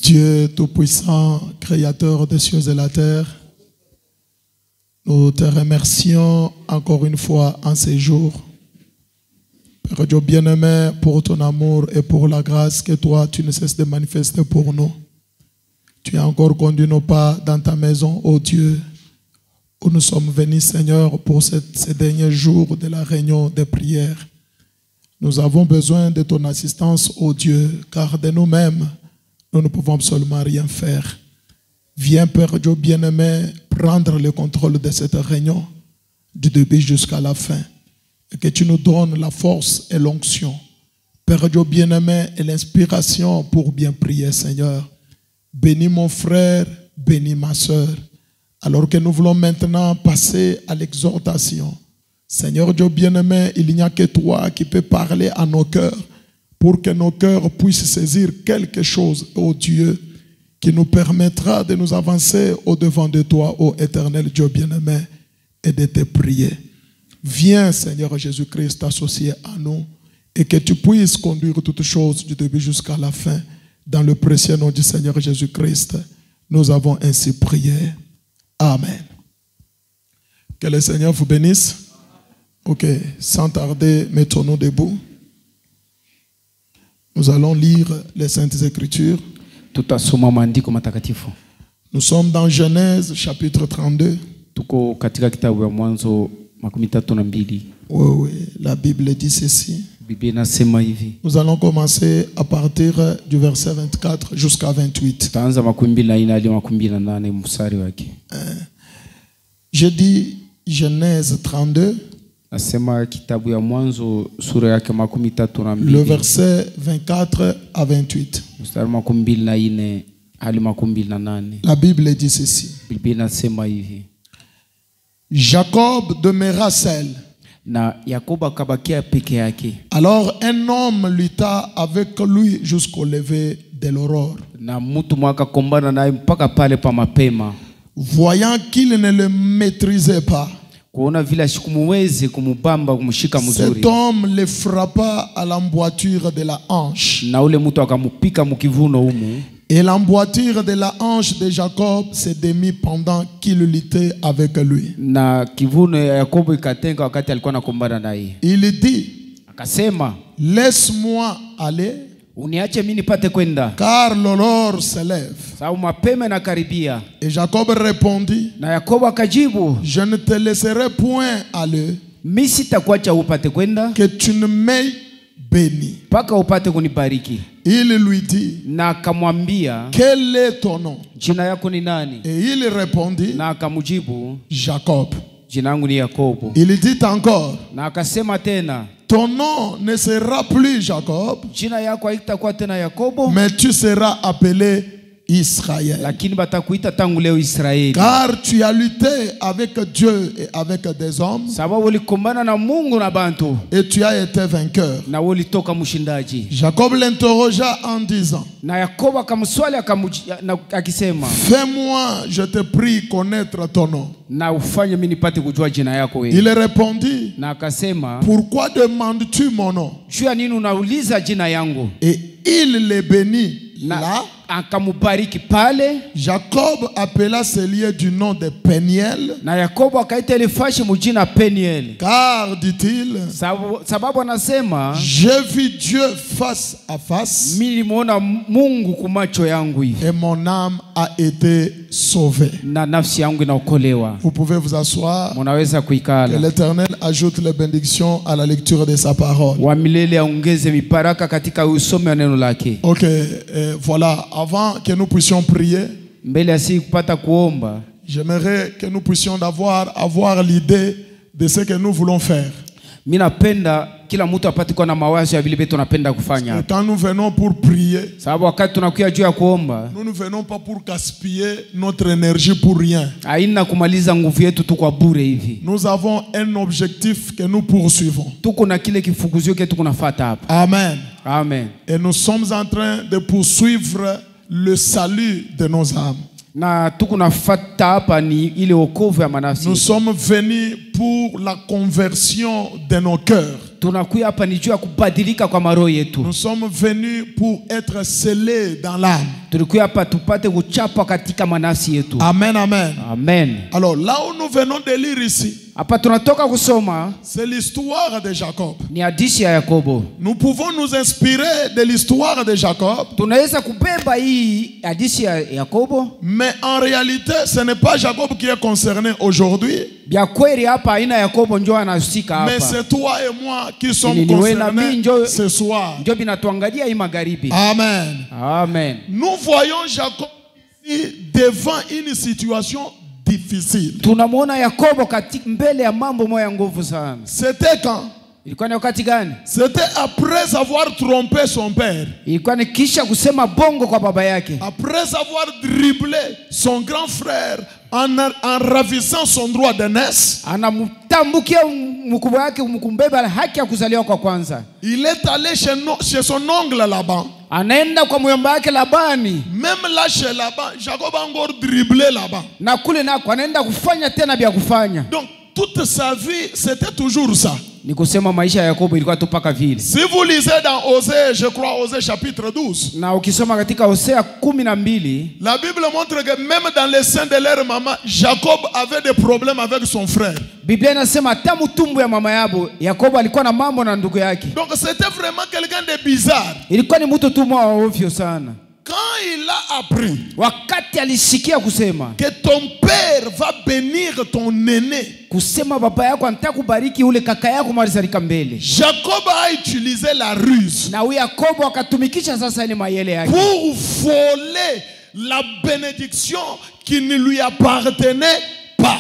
Dieu Tout-Puissant, Créateur des cieux et la terre, nous te remercions encore une fois en ces jours. Père Dieu bien-aimé, pour ton amour et pour la grâce que toi, tu ne cesses de manifester pour nous. Tu as encore conduit nos pas dans ta maison, ô Dieu, où nous sommes venus, Seigneur, pour ces derniers jours de la réunion des prières. Nous avons besoin de ton assistance, ô Dieu, car de nous-mêmes, nous ne pouvons absolument rien faire. Viens, Père Dieu bien-aimé, prendre le contrôle de cette réunion, du début jusqu'à la fin, et que tu nous donnes la force et l'onction, Père Dieu bien-aimé, et l'inspiration pour bien prier, Seigneur. Bénis mon frère, bénis ma soeur, alors que nous voulons maintenant passer à l'exhortation. Seigneur Dieu bien-aimé, il n'y a que toi qui peux parler à nos cœurs pour que nos cœurs puissent saisir quelque chose, ô Dieu, qui nous permettra de nous avancer au-devant de toi, ô éternel Dieu bien-aimé, et de te prier. Viens, Seigneur Jésus-Christ, t'associer à nous et que tu puisses conduire toutes choses du début jusqu'à la fin. Dans le précieux nom du Seigneur Jésus-Christ, nous avons ainsi prié. Amen. Que le Seigneur vous bénisse. Ok, sans tarder, mettons-nous debout. Nous allons lire les Saintes Écritures. Nous sommes dans Genèse chapitre 32. Oui, la Bible dit ceci. Nous allons commencer à partir du verset 24 jusqu'à 28. Je dis Genèse 32. Le verset 24 à 28. La Bible dit ceci. Jacob demeura seul. Alors un homme lutta avec lui jusqu'au lever de l'aurore. Voyant qu'il ne le maîtrisait pas, cet homme le frappa à l'emboîture de la hanche. Et l'emboîture de la hanche de Jacob se démit pendant qu'il luttait avec lui. Il dit, laisse-moi aller, car l'aurore se lève. Et Jacob répondit, je ne te laisserai point aller, que tu ne m'aies béni. Il lui dit, quel est ton nom? Et il répondit, Jacob. Il dit encore, ton nom ne sera plus Jacob, mais tu seras appelé Israël. Car tu as lutté avec Dieu et avec des hommes, et tu as été vainqueur. Jacob l'interrogea en disant, fais-moi, je te prie, connaître ton nom. Il répondit, pourquoi demandes-tu mon nom? Et il les bénit. Là, Jacob appela ce lieu du nom de Peniel, car, dit-il, j'ai vu Dieu face à face, et mon âme a été sauvée. Vous pouvez vous asseoir. Que l'Éternel ajoute les bénédictions à la lecture de sa parole. Ok, voilà, avant que nous puissions prier, j'aimerais que nous puissions avoir l'idée de ce que nous voulons faire. Quand nous venons pour prier, nous ne venons pas pour gaspiller notre énergie pour rien. Nous avons un objectif que nous poursuivons. Amen. Amen. Et nous sommes en train de poursuivre le salut de nos âmes. Nous sommes venus pour la conversion de nos cœurs. Nous sommes venus pour être scellés dans l'âme. Tulikuwa hapa tupate kuchapa katika manafsi yetu. Amen, amen. Amen. Alors là où nous venons de lire ici, Hapa tunatoka kusoma c'est l'histoire de Jacob. ni hadithi ya Yakobo. Nous pouvons nous inspirer de l'histoire de Jacob, Tunaweza kubeba hii hadithi ya Yakobo. mais en réalité, ce n'est pas Jacob qui est concerné aujourd'hui, Bia kweli hapa haina Yakobo njoo anahusika mais hapa. c'est toi et moi qui sommes Ili niwe na mimi concernés ce soir. Njoo binatuangalia hii magharibi. Amen. Amen. Nous voyons Jacob ici devant une situation difficile. Tunamwona Yakobo katika mbele ya mambo moya nguvu sana. C'était quand? Ilikuwa ni wakati gani? C'était après avoir trompé son père. Ilikuwa ni kisha kusema bongo kwa baba yake. Après avoir dribblé son grand frère en ravissant son droit d'aînesse. Anamtambukia mkubwa wake mkumbeba haki ya kuzaliwa kwa kwanza. Il est allé chez son oncle Laban. Anaenda kwa mjomba wake Labani. Même là chez Laban, Jacob a encore dribblé Laban. Na kule nako anaenda kufanya tena bia kufanya. Donc toute sa vie, c'était toujours ça. Ni kusema maisha ya Yakobo ilikuwa tu paka vile. Si vous lisez dans Osée, je crois Osée chapitre 12. Na ukisoma katika Hosea 12, La Bible montre que même dans les seins de leur maman, Jacob avait des problèmes avec son frère. Biblia inasema hata mtumbu ya mama yabo Yakobo alikuwa na mambo na ndugu yake. Donc c'était vraiment quelqu'un de bizarre. Ilikuwa ni mtu tu mwa ovyo sana. Quand il a appris Wakati alisikia kusema que ton père va bénir ton aîné, kusema baba yako anataka kubariki ule kaka yako malizalika mbele. Jacob a utilisé la ruse Na huyu Yakobo akatumikisha sasa ile mayele yake pour voler la bénédiction qui ne lui appartenait pas.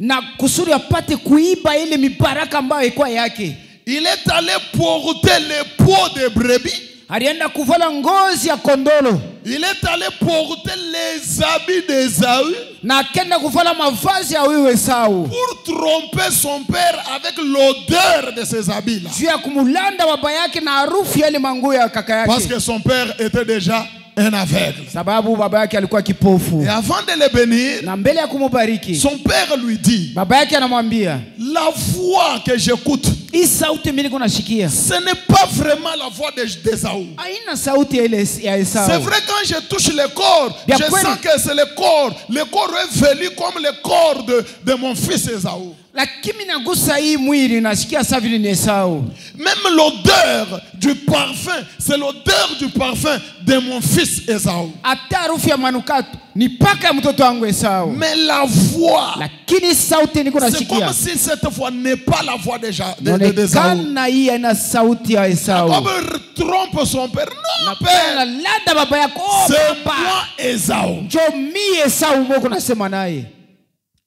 na kusudi apate kuiba ile mibaraka ambayo ilikuwa yake. Il est allé porter les peaux de brebis. Alienda kuvala ngozi ya kondolo. Il est allé porter les habits d'Ésaü Na akenda kuvala mavazi ya huyu Esau. pour tromper son père avec l'odeur de ces habits-là. Juu ya kumulanda baba yake na harufu ya ile manguo ya kaka yake. Parce que son père était déjà un aveugle. Sababu baba yake alikuwa kipofu. Et avant de le bénir, Na mbele ya kumubariki, son père lui dit, baba yake anamwambia, la voix que j'écoute, hii sauti mimi niko nasikia ce n'est pas vraiment la voix d'Ésaü. haina sauti ya ile ya Esau. C'est vrai, quand je touche le corps, Bien je kweli. sens que c'est le corps. Le corps est velu comme le corps de mon fils Ésaü. Lakini nagusa hii mwili nasikia sawa vile ni Esau. Même l'odeur du parfum, c'est l'odeur du parfum de mon fils Ésaü. Hata harufu ya manukato ni paka ya mtoto wangu Esau. Mais la voix, Lakini sauti niko c'est nasikia comme si cette voix n'est pas la voix d'Ésaü. inaonekana hii haina sauti ya Esau. Jacob trompe son père. Non, Na père, lada baba yako, c'est baba moi Ésaü. njoo mie Esau mbona nasema naye.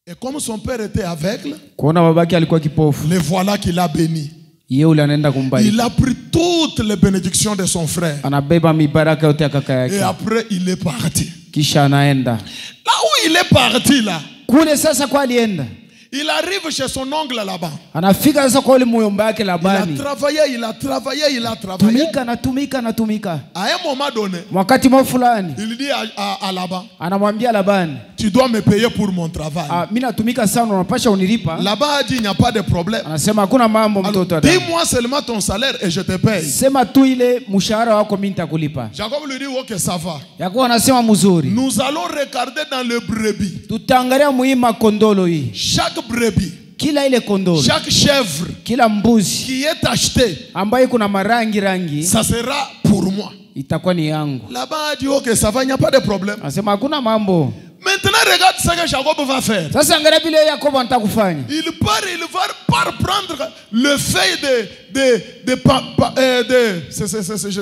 Et comme son père était aveugle, Kuona babake alikuwa kipofu, le voilà qu'il a béni. yeye ule anaenda kumbariki. Il a pris toutes les bénédictions de son frère. Anabeba mibaraka yote ya kaka Et yake. après, il est parti. Kisha anaenda. Là où il est parti, là, Kule sasa kwa alienda. il arrive chez son oncle là-bas. Anafika sasa kwa ule muyomba yake Il a Labani. travaillé, il a travaillé, il a travaillé. Tumika. À un moment donné, Wakati mwa fulani il dit à Laban, anamwambia Labani, tu dois me payer pour mon travail. mimi natumika sana unapasha unilipa. Laban a dit, il n'y a pas de problème. Anasema hakuna mambo Alors, mtoto ata. dis-moi seulement ton salaire et je te paye. Sema tu ile mshahara wako mimi nitakulipa. Jacob lui dit, ok, ça va. Yakobo anasema mzuri. Nous allons regarder dans le brebis. Tutaangalia muhimu kondolo hii. Chaque brebis, Kila ile kondolo, chaque chèvre kila mbuzi qui est acheté, ambayo kuna rangi ça sera pour moi. itakuwa ni yangu. Là-bas a dit, ok, ça va, il n'y a pas de problème. Anasema hakuna mambo. Maintenant, regarde ce que Jacob va faire. Sasa angalia vile Yakobo anataka kufanya. Il va prendre le feuille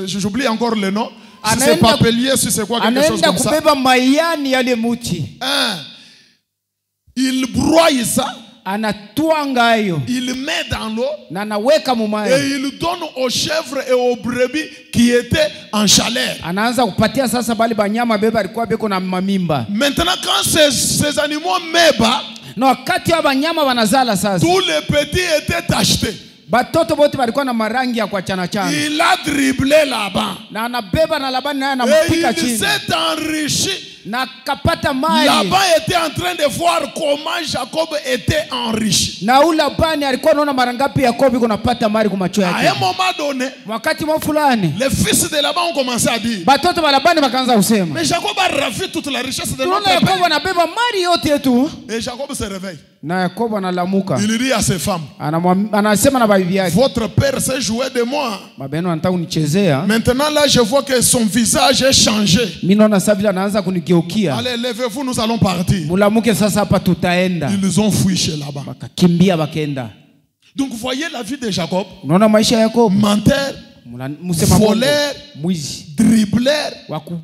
j'oublie encore le nom. Si c'est papelier, si c'est quoi, quelque chose Anaenda comme ça. kubeba mayani yale muti. Il broie ça. Anatwanga hayo. Il met dans l'eau. Na anaweka Et mumaji. il donne aux chèvres et aux brebis qui étaient en chaleur. Anaanza kupatia sasa bali banyama beba alikuwa beko na mamimba. Maintenant, quand ces animaux meba, Na wakati wa banyama wanazala sasa. tous les petits étaient achetés. Batoto bote walikuwa na marangi ya kuachana chana. Il a dribblé là-bas. Na anabeba na Labani naye Et anampika il chini. s'est enrichi na kapata mali. Laban était en train de voir comment Jacob était enrichi. Na ule Labani alikuwa anaona mara ngapi Yakobo kunapata mali kwa macho yake. À un moment donné, Wakati mwa fulani, les fils de Laban ont commencé à dire, batoto ba Labani wakaanza kusema, mais Jacob a ravi toute la richesse de notre tunaona Yakobo père. anabeba mali yote yetu. Et Jacob se réveille. Na Yakobo analamuka. Il dit à ses femmes, Anasema na bibi yake, votre père s'est joué de moi. mabeno anataka kunichezea. Maintenant là, je vois que son visage est changé. Mimi naona sasa vile anaanza kunigeukia. Allez, levez-vous, nous allons partir. Mulamuke sasa hapa tutaenda. Ils ont fui chez Laban. Bakakimbia bakaenda. Donc, vous voyez la vie de Jacob. Unaona maisha ya Yakobo? Menteur, voleur, mwizi, dribbleur.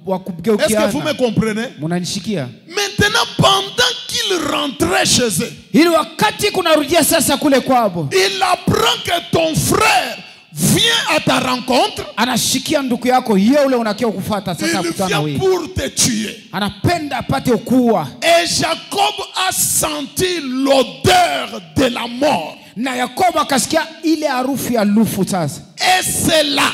wakugeukiana. Est-ce que vous me comprenez? Munanishikia? Maintenant, pendant qu'il rentrait chez eux, Ili wakati kunarudia sasa kule kwabo, il apprend que ton frère vient à ta rencontre. anashikia ndugu yako yeye ule unakia kufuata sasa Il kutana vient wewe. pour te tuer. Anapenda apate ukuwa. Et Jacob a senti l'odeur de la mort. Na Yakobo akasikia ile harufu ya lufu sasa. Et c'est là,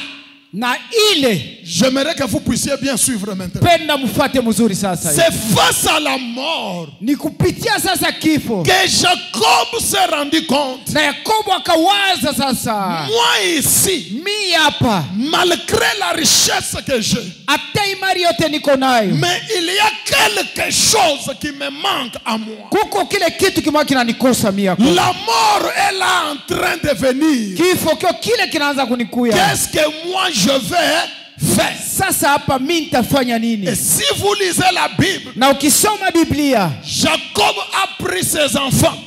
Na ile j'aimerais que vous puissiez bien suivre maintenant. penda mfuate mzuri sasa. C'est face à la mort Ni kupitia sasa kifo. que Jacob s'est rendu compte. Na Yakobo akawaza sasa, Moi ici, mi hapa malgré la richesse que j'ai, hata imari yote niko nayo, mais il y a quelque chose qui me manque à moi. kuko kile kitu kimoja kinanikosa mimi yako. La mort est là en train de venir. Kifo kio kile kinaanza kunikuya. Qu'est-ce que moi je vais faire? Sasa hapa mimi nitafanya nini? Et si vous lisez la Bible, Na ukisoma Biblia, Jacob a pris ses enfants.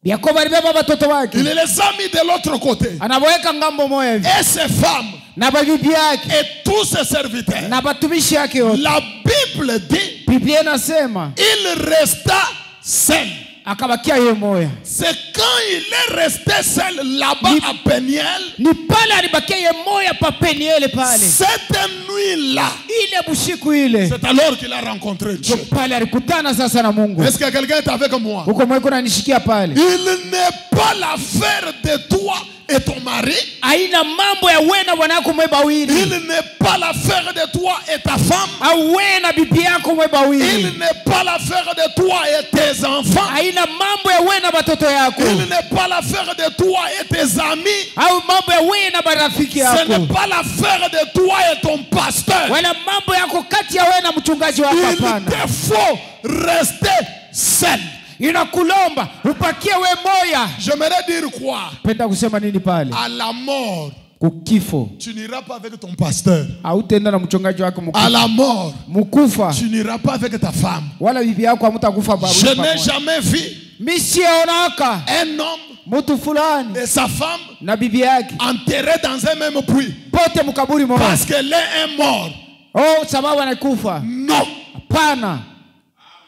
Yakobo alibeba watoto wake, Il les a mis de l'autre côté. anaweka ngambo moja hivi, Et ses femmes na bibi yake et tous ses serviteurs. na batumishi yake yote. La Bible dit, Biblia inasema il resta seul. akabakia yeye moja. C'est quand il est resté seul là-bas à Peniel, Ni pale alibakia yeye moja pa Peniel pale. cette nuit-là, Ile bushiku ile, c'est alors qu'il a rencontré Dieu. pale alikutana sasa na Mungu. Est-ce que quelqu'un est avec moi? Huko mwe kuna nishikia pale. Il n'est pas l'affaire de toi et ton mari. Haina mambo ya wewe na bwana yako mwe Il bawili. n'est pas l'affaire de toi et ta femme. Au wewe na bibi yako mwe Il bawili. n'est pas l'affaire de toi et tes enfants. Haina mambo ya wewe na watoto yako. Il n'est pas l'affaire de toi et tes amis. Au mambo ya wewe na marafiki Ce yako. n'est pas l'affaire de toi et ton pasteur. Wala mambo yako kati ya wewe na mchungaji wako Il hapana. te faut rester seul. Inakulomba upakie wewe moya. J'aimerais dire quoi? Penda kusema nini pale? À la mort, Kukifo. tu n'iras pas avec ton pasteur. Hautaenda na mchungaji wako À la mort, mkufa. tu n'iras pas avec ta femme. Wala bibi yako hamtakufa Je n'ai pamoja. jamais vu Mimi sionaka un homme mtu fulani et sa femme na bibi yake enterrés dans un même puits pote mkaburi moja. parce que l'un est mort. Oh, sababu anakufa. Non. Hapana.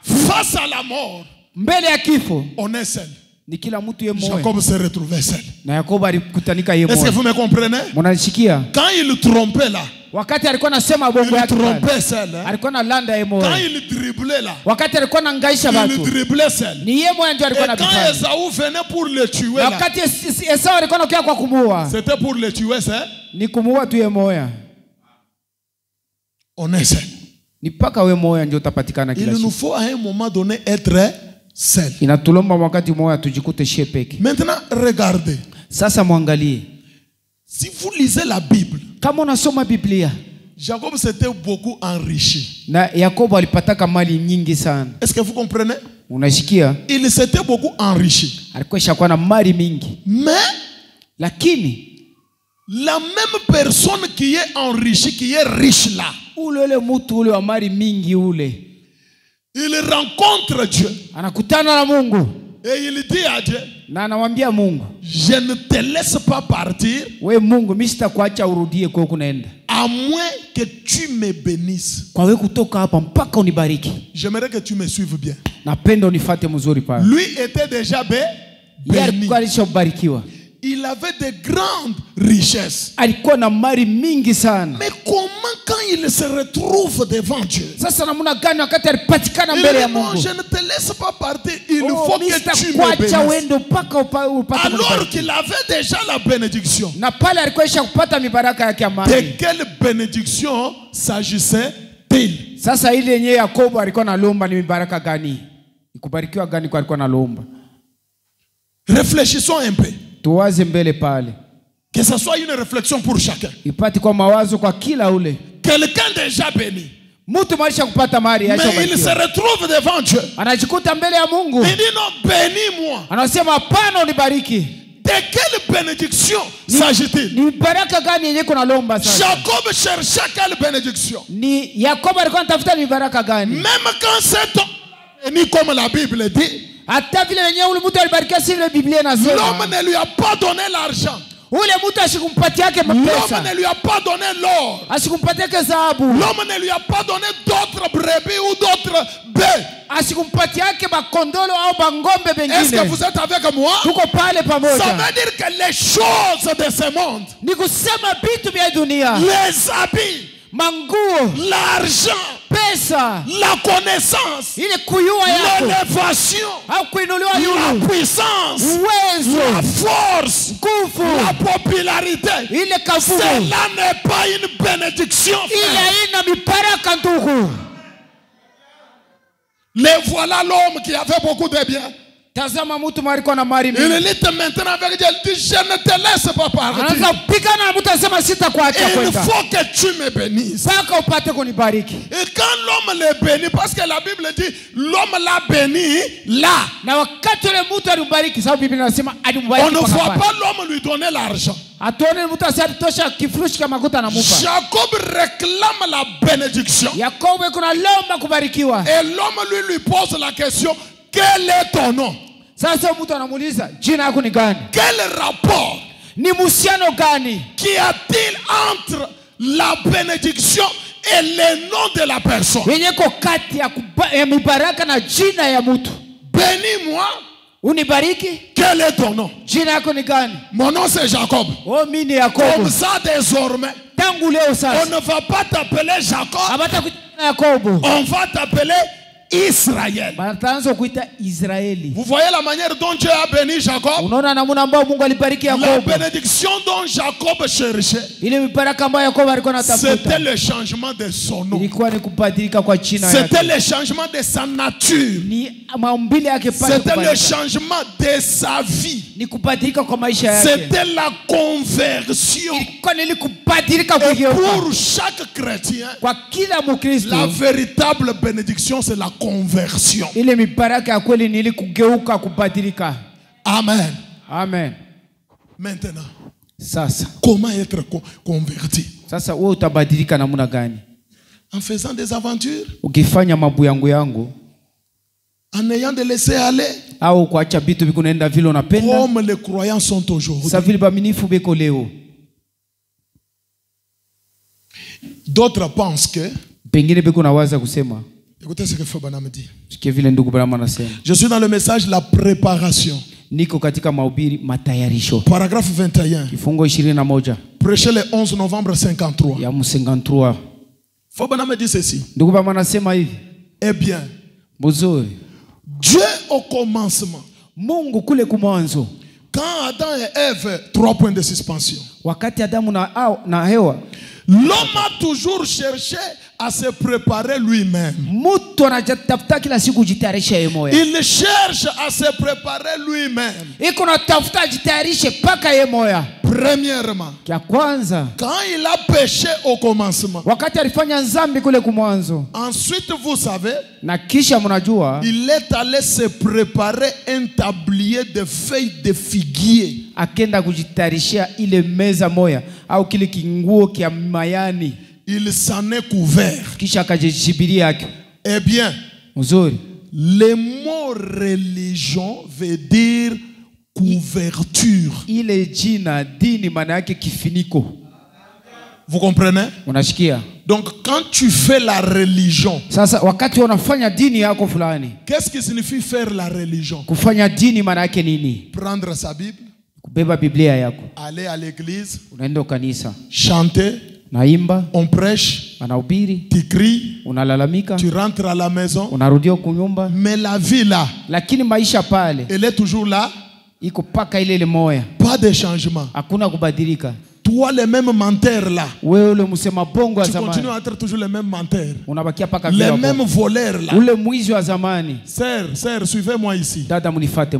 Face à la mort, Mbele ya kifo on est seul. ni kila mtu yeye moja. Jacob s'est retrouvé seul. Na Yakobo alikutanika yeye Est-ce que moja. vous me comprenez? Mnanisikia? Quand il trompait là, Wakati alikuwa anasema bongo il yake. trompait seul. Hein? Alikuwa na landa yeye Quand moja. il dribblait là, Wakati alikuwa anangaisha il watu. dribblait seul. Ni yeye moja ndio Et alikuwa quand anabifanya. Esaü venait pour le tuer Na là, wakati Esau alikuwa anakuja kwa kumuua. c'était pour le tuer, c'est? Ni kumuua tu yeye moja. On est seul. Ni paka wewe moja ndio utapatikana kila Il nous siku. faut à un moment donné être seul. Inatulomba wakati moja tujikute shie peke. Maintenant, regardez. Sasa mwangalie. Si vous lisez la Bible, Kama unasoma Biblia, Jacob s'était beaucoup enrichi. na Yakobo alipataka mali nyingi sana. Est-ce que vous comprenez? Unashikia? Il s'était beaucoup enrichi. Alikuwa shakuwa na mali mingi. Mais Lakini la même personne qui est enrichie, qui est riche là, ule mtu ule wa mali mingi ule il rencontre Dieu. anakutana na Mungu Et il dit à Dieu, na anamwambia Mungu, je ne te laisse pas partir we Mungu, mimi sitakuacha urudie kwa kunaenda, à moins que tu me bénisses. kwa wewe kutoka hapa mpaka unibariki. J'aimerais que tu me suives bien. Napenda unifuate mzuri pale. Lui était déjà Yeye béni. alikuwa alishobarikiwa. Il avait de grandes richesses. Alikuwa na mali mingi sana. Mais comment quand il se retrouve devant Dieu? Sasa namna gani wakati alipatikana Il mbele ya dit non, Mungu? je ne te laisse pas partir. Il Oh, faut mimi que tu me sitakuacha bénisses. uende mpaka upate Alors mabaraka. qu'il avait déjà la bénédiction. Na pale alikuwa isha kupata mibaraka yake ya De mali. quelle bénédiction s'agissait-il? Sasa ile yenyewe Yakobo alikuwa analomba ni mibaraka gani? Ikubarikiwa gani kwa alikuwa analomba? Réfléchissons un peu. Tuwaze mbele pale. Que ce soit une réflexion pour chacun. Ipati kwa mawazo kwa kila ule. Quelqu'un déjà béni. Mtu maisha kupata mali mais il se retrouve devant Dieu. Anajikuta mbele ya Mungu. Il dit non, bénis-moi. Anasema hapana unibariki. De quelle bénédiction s'agit-il? Ni baraka gani yenye kuna lomba sasa? Jacob cherchait quelle bénédiction? Ni Yakobo alikuwa anatafuta ni baraka gani? Même quand cet homme est béni comme la Bible dit, hata vile wenyewe ule mtu alibarikiwa si vile Biblia inasema. L'homme ne lui a pas donné l'argent. Ule mtu ashikumpatia yake pesa. L'homme ne lui a pas donné l'or. Ashikumpatia yake dhahabu. L'homme ne lui a pas donné d'autres brebis ou d'autres bœufs. Ashikumpatia yake bakondolo au bangombe bengine. Est-ce que vous êtes avec moi? Tuko pale pamoja. Ça veut dire que les choses de ce monde, ni kusema vitu vya dunia, les habits, manguo, l'argent, pesa, la connaissance, ile kuyua yako, l'élévation, au kuinuliwa la yulu, puissance, uwezo, la force, nguvu, la popularité, ile kafumu, cela n'est pas une bénédiction. ile ina mibaraka ndugu. Les voilà l'homme qui avait beaucoup de biens. Tazama mtu mariko na mali Il mingi. lutte maintenant avec Dieu. Il dit, je ne te laisse pas partir. Anaanza kupigana na mtu asema sitakuacha Il kwenda. faut que tu me bénisses. Paka upate kunibariki. Et quand l'homme le bénit, parce que la Bible dit, l'homme l'a béni là. Na wakati ule mtu alimbariki, sababu Biblia inasema On alimbariki ne kwa voit kabari. pas l'homme lui donner l'argent. Atuone mtu asitosha kifurushi kama makuta anamupa. Jacob réclame la bénédiction. Yakobo kuna lomba kubarikiwa. Et l'homme lui pose la question, quel est ton nom? Sasa mtu anamuuliza, jina lako ni gani? Quel rapport Ni muhusiano gani? qu'y a-t-il entre la bénédiction et le nom de la personne? Yenye ko kati ya mibaraka na jina ya mtu. Bénis-moi. Unibariki? Quel est ton nom? Jina yako ni gani? Mon nom c'est Jacob. Oh, mimi ni Yakobo. Comme ça désormais, Tangu leo on sasa. ne va pas t'appeler Jacob, Abata kuita Yakobo. on va t'appeler Israël. Bataanza kuita Israeli. Vous voyez la manière dont Dieu a béni Jacob? Unaona namna ambayo Mungu alibariki La Yakobo. bénédiction dont Jacob cherchait, Ile mibaraka ambayo Yakobo alikuwa c'était anatafuta. le changement de son nom. Ilikuwa ni kubadilika kwa jina C'était yake. le changement de sa nature. Ni maumbile yake pale C'était le kubadilika. changement de sa vie. Ni kubadilika kwa maisha yake. C'était la conversion. Ilikuwa ni kubadilika Et kugeuka. pour chaque chrétien, Kwa kila Mkristo, la véritable bénédiction, c'est la conversion. ile mibaraka ya kweli ni ile kugeuka, kubadilika. Amen. Amen. Maintenant, Sasa comment être converti? wewe utabadilika namna gani? En faisant des aventures, Ukifanya mambo yangu en ayant de laisser aller, au kuacha vitu vikunaenda vile unapenda. comme les croyants sont aujourd'hui. Sasa vile baminifu beko leo. D'autres pensent que, Pengine beko nawaza kusema, écoutez ce que Fabana me dit. sikia vile ndugu Brahma anasema. Je suis dans le message la préparation. Niko katika mahubiri matayarisho. Paragraphe 21. Kifungo 21 Prêché le 11 novembre 53. ya 53. Fabana me dit ceci. Ndugu Brahma anasema hivi. Eh bien, Mzuri. Dieu au commencement, Mungu kule kumwanzo, quand Adam et Ève, 3 points de suspension. wakati Adamu na Hewa, L'homme a toujours cherché à se préparer lui-même. mtu anatafuta kila siku kujitayarisha yeye moya. Il cherche à se préparer lui-même. Iko natafuta jitayarishe paka yeye moya. Premièrement, Kia kwanza, quand il a péché au commencement. wakati alifanya dhambi kule kumwanzo, Ensuite, vous savez, na kisha mnajua il est allé se préparer un tablier de feuilles de figuier. akenda kujitayarishia ile meza moya au kile kinguo kia mayani, Il s'en est couvert. kisha akajijibiria yake. Eh bien, Mzuri. le mot religion veut dire couverture. Ile jina dini maana yake kifiniko. Vous comprenez? Unashikia? Donc, quand tu fais la religion, Sasa wakati unafanya dini yako fulani, qu'est-ce qui signifie faire la religion? kufanya dini maana yake nini? Prendre sa Bible, Kubeba Biblia yako, aller à l'église, unaenda kanisa, chanter, naimba, on prêche, anahubiri, tu cries, unalalamika, tu rentres à la maison. unarudia kunyumba, Mais la vie là, lakini maisha pale elle est toujours là. iko paka ile moya. Pas de changement. Hakuna kubadilika. Tout toi le même menteur là, wewe ule msema bongo wa tu continues zamani à être toujours le même menteur. unabakia paka Les vile mêmes voleurs là. ule mwizi wa zamani. Sœur, suivez-moi ici. Dada munifate.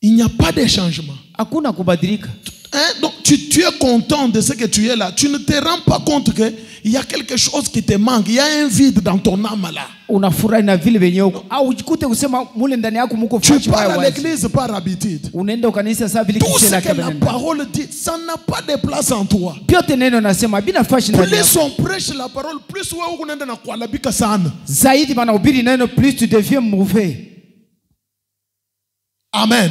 Il n'y a pas de changement. Hakuna kubadilika. Hein? Donc tu es content de ce que tu es là. Tu ne te rends pas compte que il y a quelque chose qui te manque. Il y a un vide dans ton âme là. Unafurahi na vile venye uko au ujikute kusema mule ndani yako mko Tu pars à l'église par habitude. Unaenda kanisa sasa vile Tout ce kishela que la parole dit, ça n'a pas de place en toi. Piote neno nasema bila fashi ndani Plus yako. on prêche la parole, plus wewe unaenda na kualabika sana. Zaidi banahubiri neno, plus tu deviens mauvais. Amen.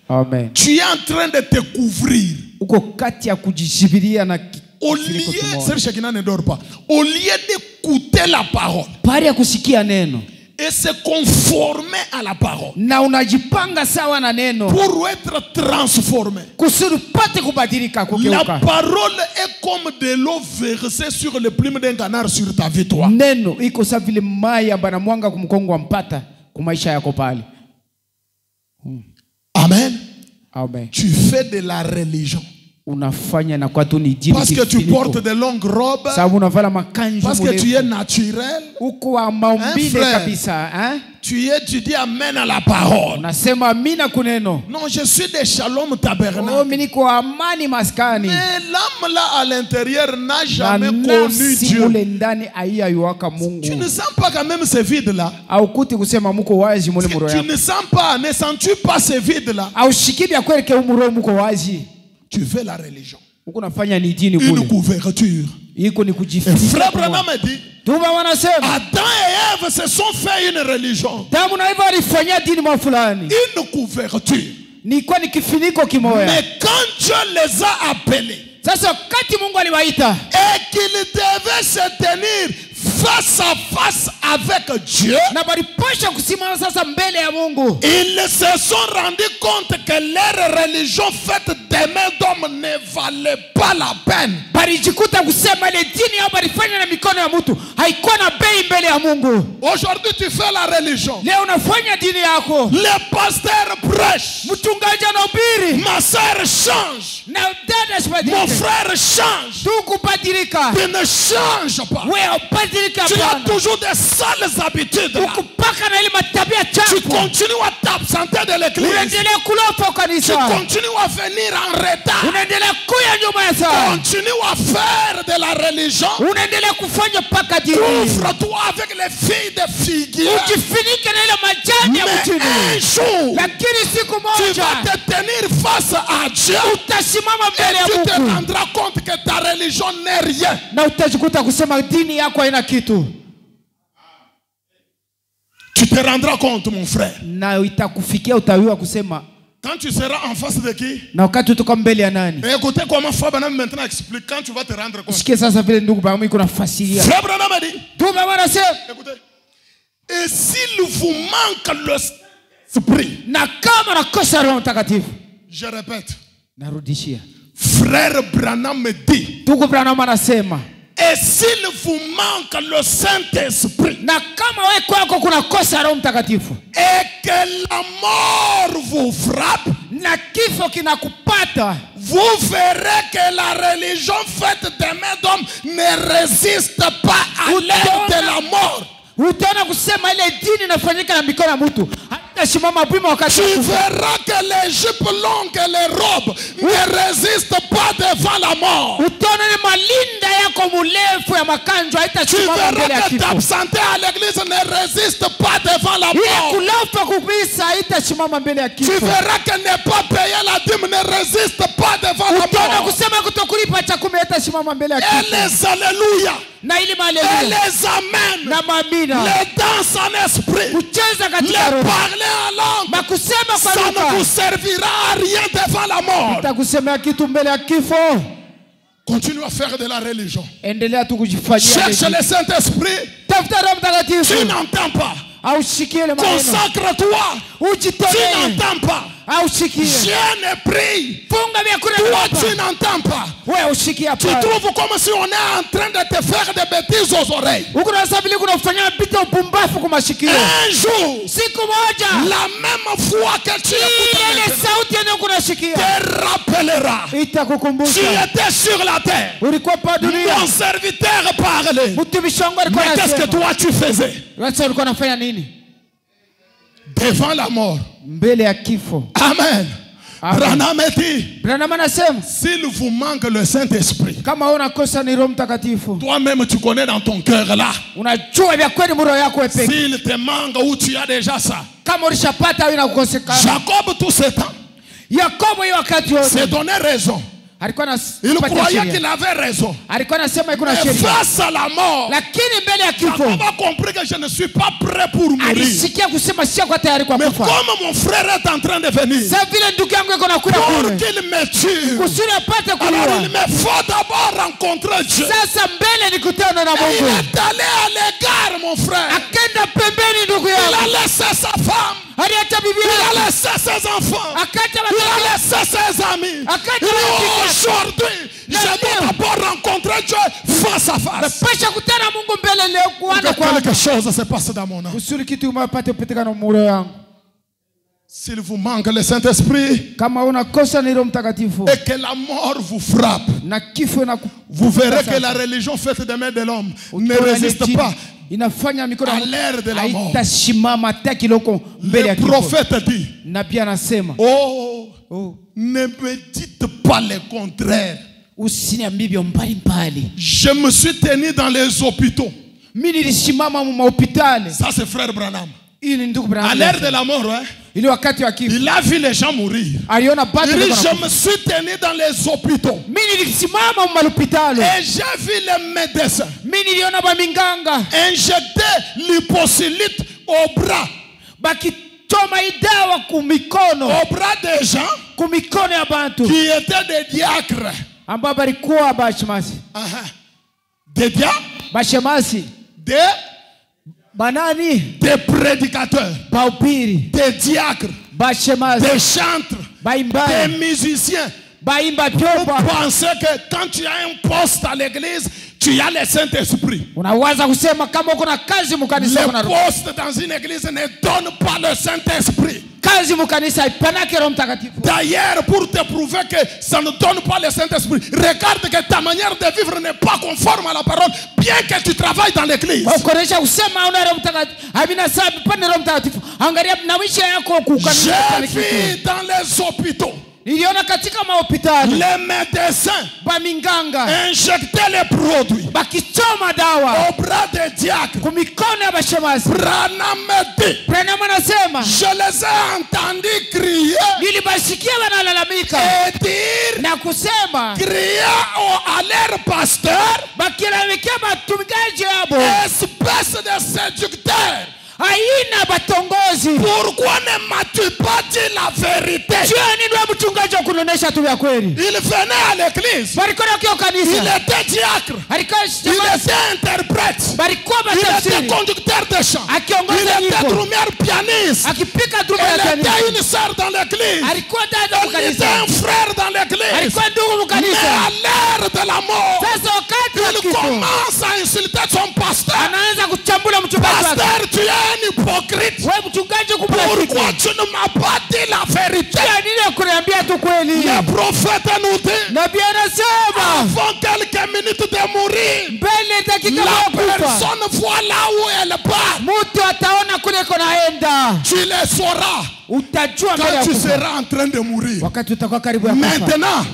Amen. Tu es en train de te couvrir. Uko kati ya kujishibiria na au lieu, Serge Shekina ne dort pas. Au lieu d'écouter la parole. Pari ya kusikia neno. Et se conformer à la parole. Na unajipanga sawa na neno. Pour être transformé. Kusudi pate kubadilika kugeuka. La parole est comme de l'eau versée sur le plume d'un canard sur ta vie toi. Neno iko sawa vile mai bana mwanga kumkongo mpata kumaisha yako pale. Amen. Amen. Tu fais de la religion. Unafanya na kwa tu ni dini. Parce que tu portes de longues robes. Sababu unavala makanzu. Parce que tu es naturel. Uko wa maumbile kabisa, hein? Tu dis amen à la parole. Unasema amina kuneno. Non, je suis de Shalom Tabernacle. Oh, mimi niko amani maskani. Mais l'âme là à l'intérieur n'a jamais connu Dieu. Tu ne sens pas quand même ce vide là. Tu ne sens pas, ne sens-tu pas ce vide là? Tu fais la religion. Une couverture. Et Frère Branham me dit, Adam et Ève se sont fait une religion. Une couverture. Mais quand Dieu les a appelés et qu'ils devaient se tenir face à face avec Dieu, ils se sont rendus compte que leur religion faite des mains d'hommes ne valait pas la peine. Aujourd'hui tu fais la religion. Le pasteur prêche. Ma soeur change. Mon frère change. Tu ne changes pas. Tu as toujours des sales habitudes là. Tu continues à t'absenter de l'église. Tu continues à venir en retard. Continue à faire de la religion. Couvre-toi avec les filles de figuier. Mais un jour, tu vas te tenir face à Dieu et tu te rendras compte que ta religion n'est rien. Tu te rendras compte, mon frère. Quand tu seras en face de qui? Et écoutez comment Frère Branham maintenant explique quand tu vas te rendre compte. Frère Branham a dit, écoutez, et s'il vous manque l'esprit, je répète, Frère Branham me dit, et s'il vous manque le Saint-Esprit, et que la mort vous frappe, vous verrez que la religion faite des mains d'hommes ne résiste pas à l'aide de la mort. Tu verras que les jupes longues et les robes ne résistent pas devant la mort. Tu verras que t'absenter à l'église ne résiste pas devant la mort. Tu verras que ne pas payer la dîme ne résiste pas devant la mort. Et les alléluia, et les amen, les danses en esprit, les parler en langue, ça ne vous servira à rien devant la mort. Continue à faire de la religion. Cherche le Saint-Esprit. Tu n'entends pas. Consacre-toi. Tu n'entends pas. Je ne prie. Toi, tu n'entends pas. Tu trouves comme si on est en train de te faire des bêtises aux oreilles. Un jour, la même fois que tu écoutes, te rappellera. Tu étais sur la terre. Mon serviteur parlait. Mais qu'est-ce que toi tu faisais? Devant la mort. Amen. Branham dit, s'il vous manque le Saint-Esprit, toi-même tu connais dans ton cœur là. S'il te manque où tu as déjà ça. Jacob tout ce temps s'est donné raison. Il croyait qu'il avait raison. Mais face à la mort, Jacob a compris que je ne suis pas prêt pour mourir. Mais comme mon frère est en train de venir, pour qu'il me tue, alors il me faut d'abord rencontrer Dieu. Et il est allé à l'égard, mon frère. Il a laissé sa femme. Il a laissé ses enfants. Il a laissé ses amis. Aujourd'hui, je dois d'abord rencontrer Dieu face à face. Quelque chose se passe dans mon âme. S'il vous manque le Saint-Esprit et que la mort vous frappe, vous verrez que la religion faite des mains de l'homme ne résiste pas à l'ère de la mort. Le prophète dit, ne me dites pas le contraire. Je me suis tenu dans les hôpitaux. Ça c'est frère Branham. À l'ère de la mort, hein? Il a vu les gens mourir. Il dit, je me suis tenu dans les hôpitaux. Et j'ai vu les médecins injecter l'hypocylte au bras. Au bras des gens qui étaient des diacres. Des diacres? Des prédicateurs, des diacres, des chantres, des musiciens. Vous pensez que quand tu as un poste à l'église, tu as le Saint-Esprit. Le poste dans une église ne donne pas le Saint-Esprit. D'ailleurs, pour te prouver que ça ne donne pas le Saint-Esprit, regarde que ta manière de vivre n'est pas conforme à la parole, bien que tu travailles dans l'église. J'ai vu dans les hôpitaux les médecins injecter les produits au bras des diacres. Branham dit, je les ai entendus crier et dire, crier à leur pasteur, espèce de séducteur. Pourquoi ne m'as-tu pas dit la vérité? Il venait à l'église. Il était diacre. Il était interprète. Il était conducteur de chant. Il était drummer pianiste. Il était une sœur dans l'église. Il était un frère dans l'église. Mais à l'heure de la mort, il commence à insulter son pasteur. Pasteur, tu es un hypocrite. Pourquoi tu ne m'as pas dit la vérité? Le prophète nous dit, avant quelques minutes de mourir, la personne voit là où elle part. Tu le sauras quand tu seras en train de mourir. Maintenant,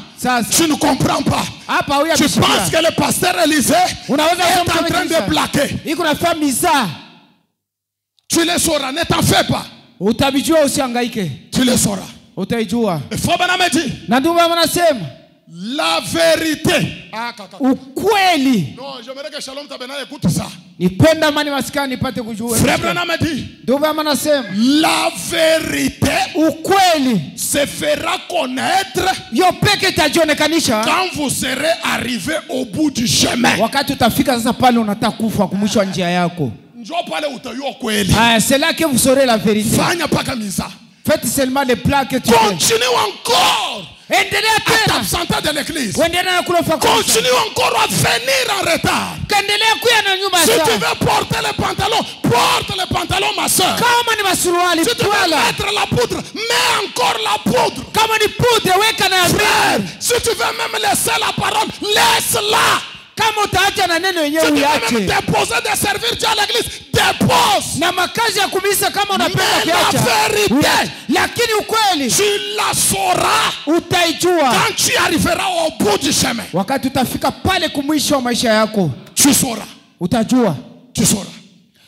tu ne comprends pas. Tu penses que le pasteur Élisée est en train de plaquer. Tu le sauras, ne t'en fais pas. Tu le sauras. Il faut bien dire la vérité. Non, j'aimerais que Shalom Tabernacle écoute ça. Frère Branham dit, la vérité se fera connaître quand vous serez arrivé au bout du chemin. C'est là que vous saurez la vérité. Faites seulement les plats que tu fais. Continue encore Endelea à tena. t'absenter de l'église. Uendelee kulofa kwa. Continue encore à venir en retard. Kaendelea kuya na nyuma Si tu sana. veux porter les pantalons, porte les pantalons, ma soeur. Kama ni masuruali Si tu veux twala. mettre la poudre, mets encore la poudre. Kama ni poudre weka na Frère, mbili. si tu veux même laisser la parole, laisse-la. Kama utaacha na neno Si yenyewe tu veux uache. même déposer de servir Dieu à l'église, dépose. Na makazi ya kumisa kama unapenda Mais la kiacha. vérité, Lakini ukweli tu la sauras utaijua quand tu arriveras au bout du chemin. wakati utafika pale kumwisho wa maisha yako. Tu sauras. Utajua. Tu sauras.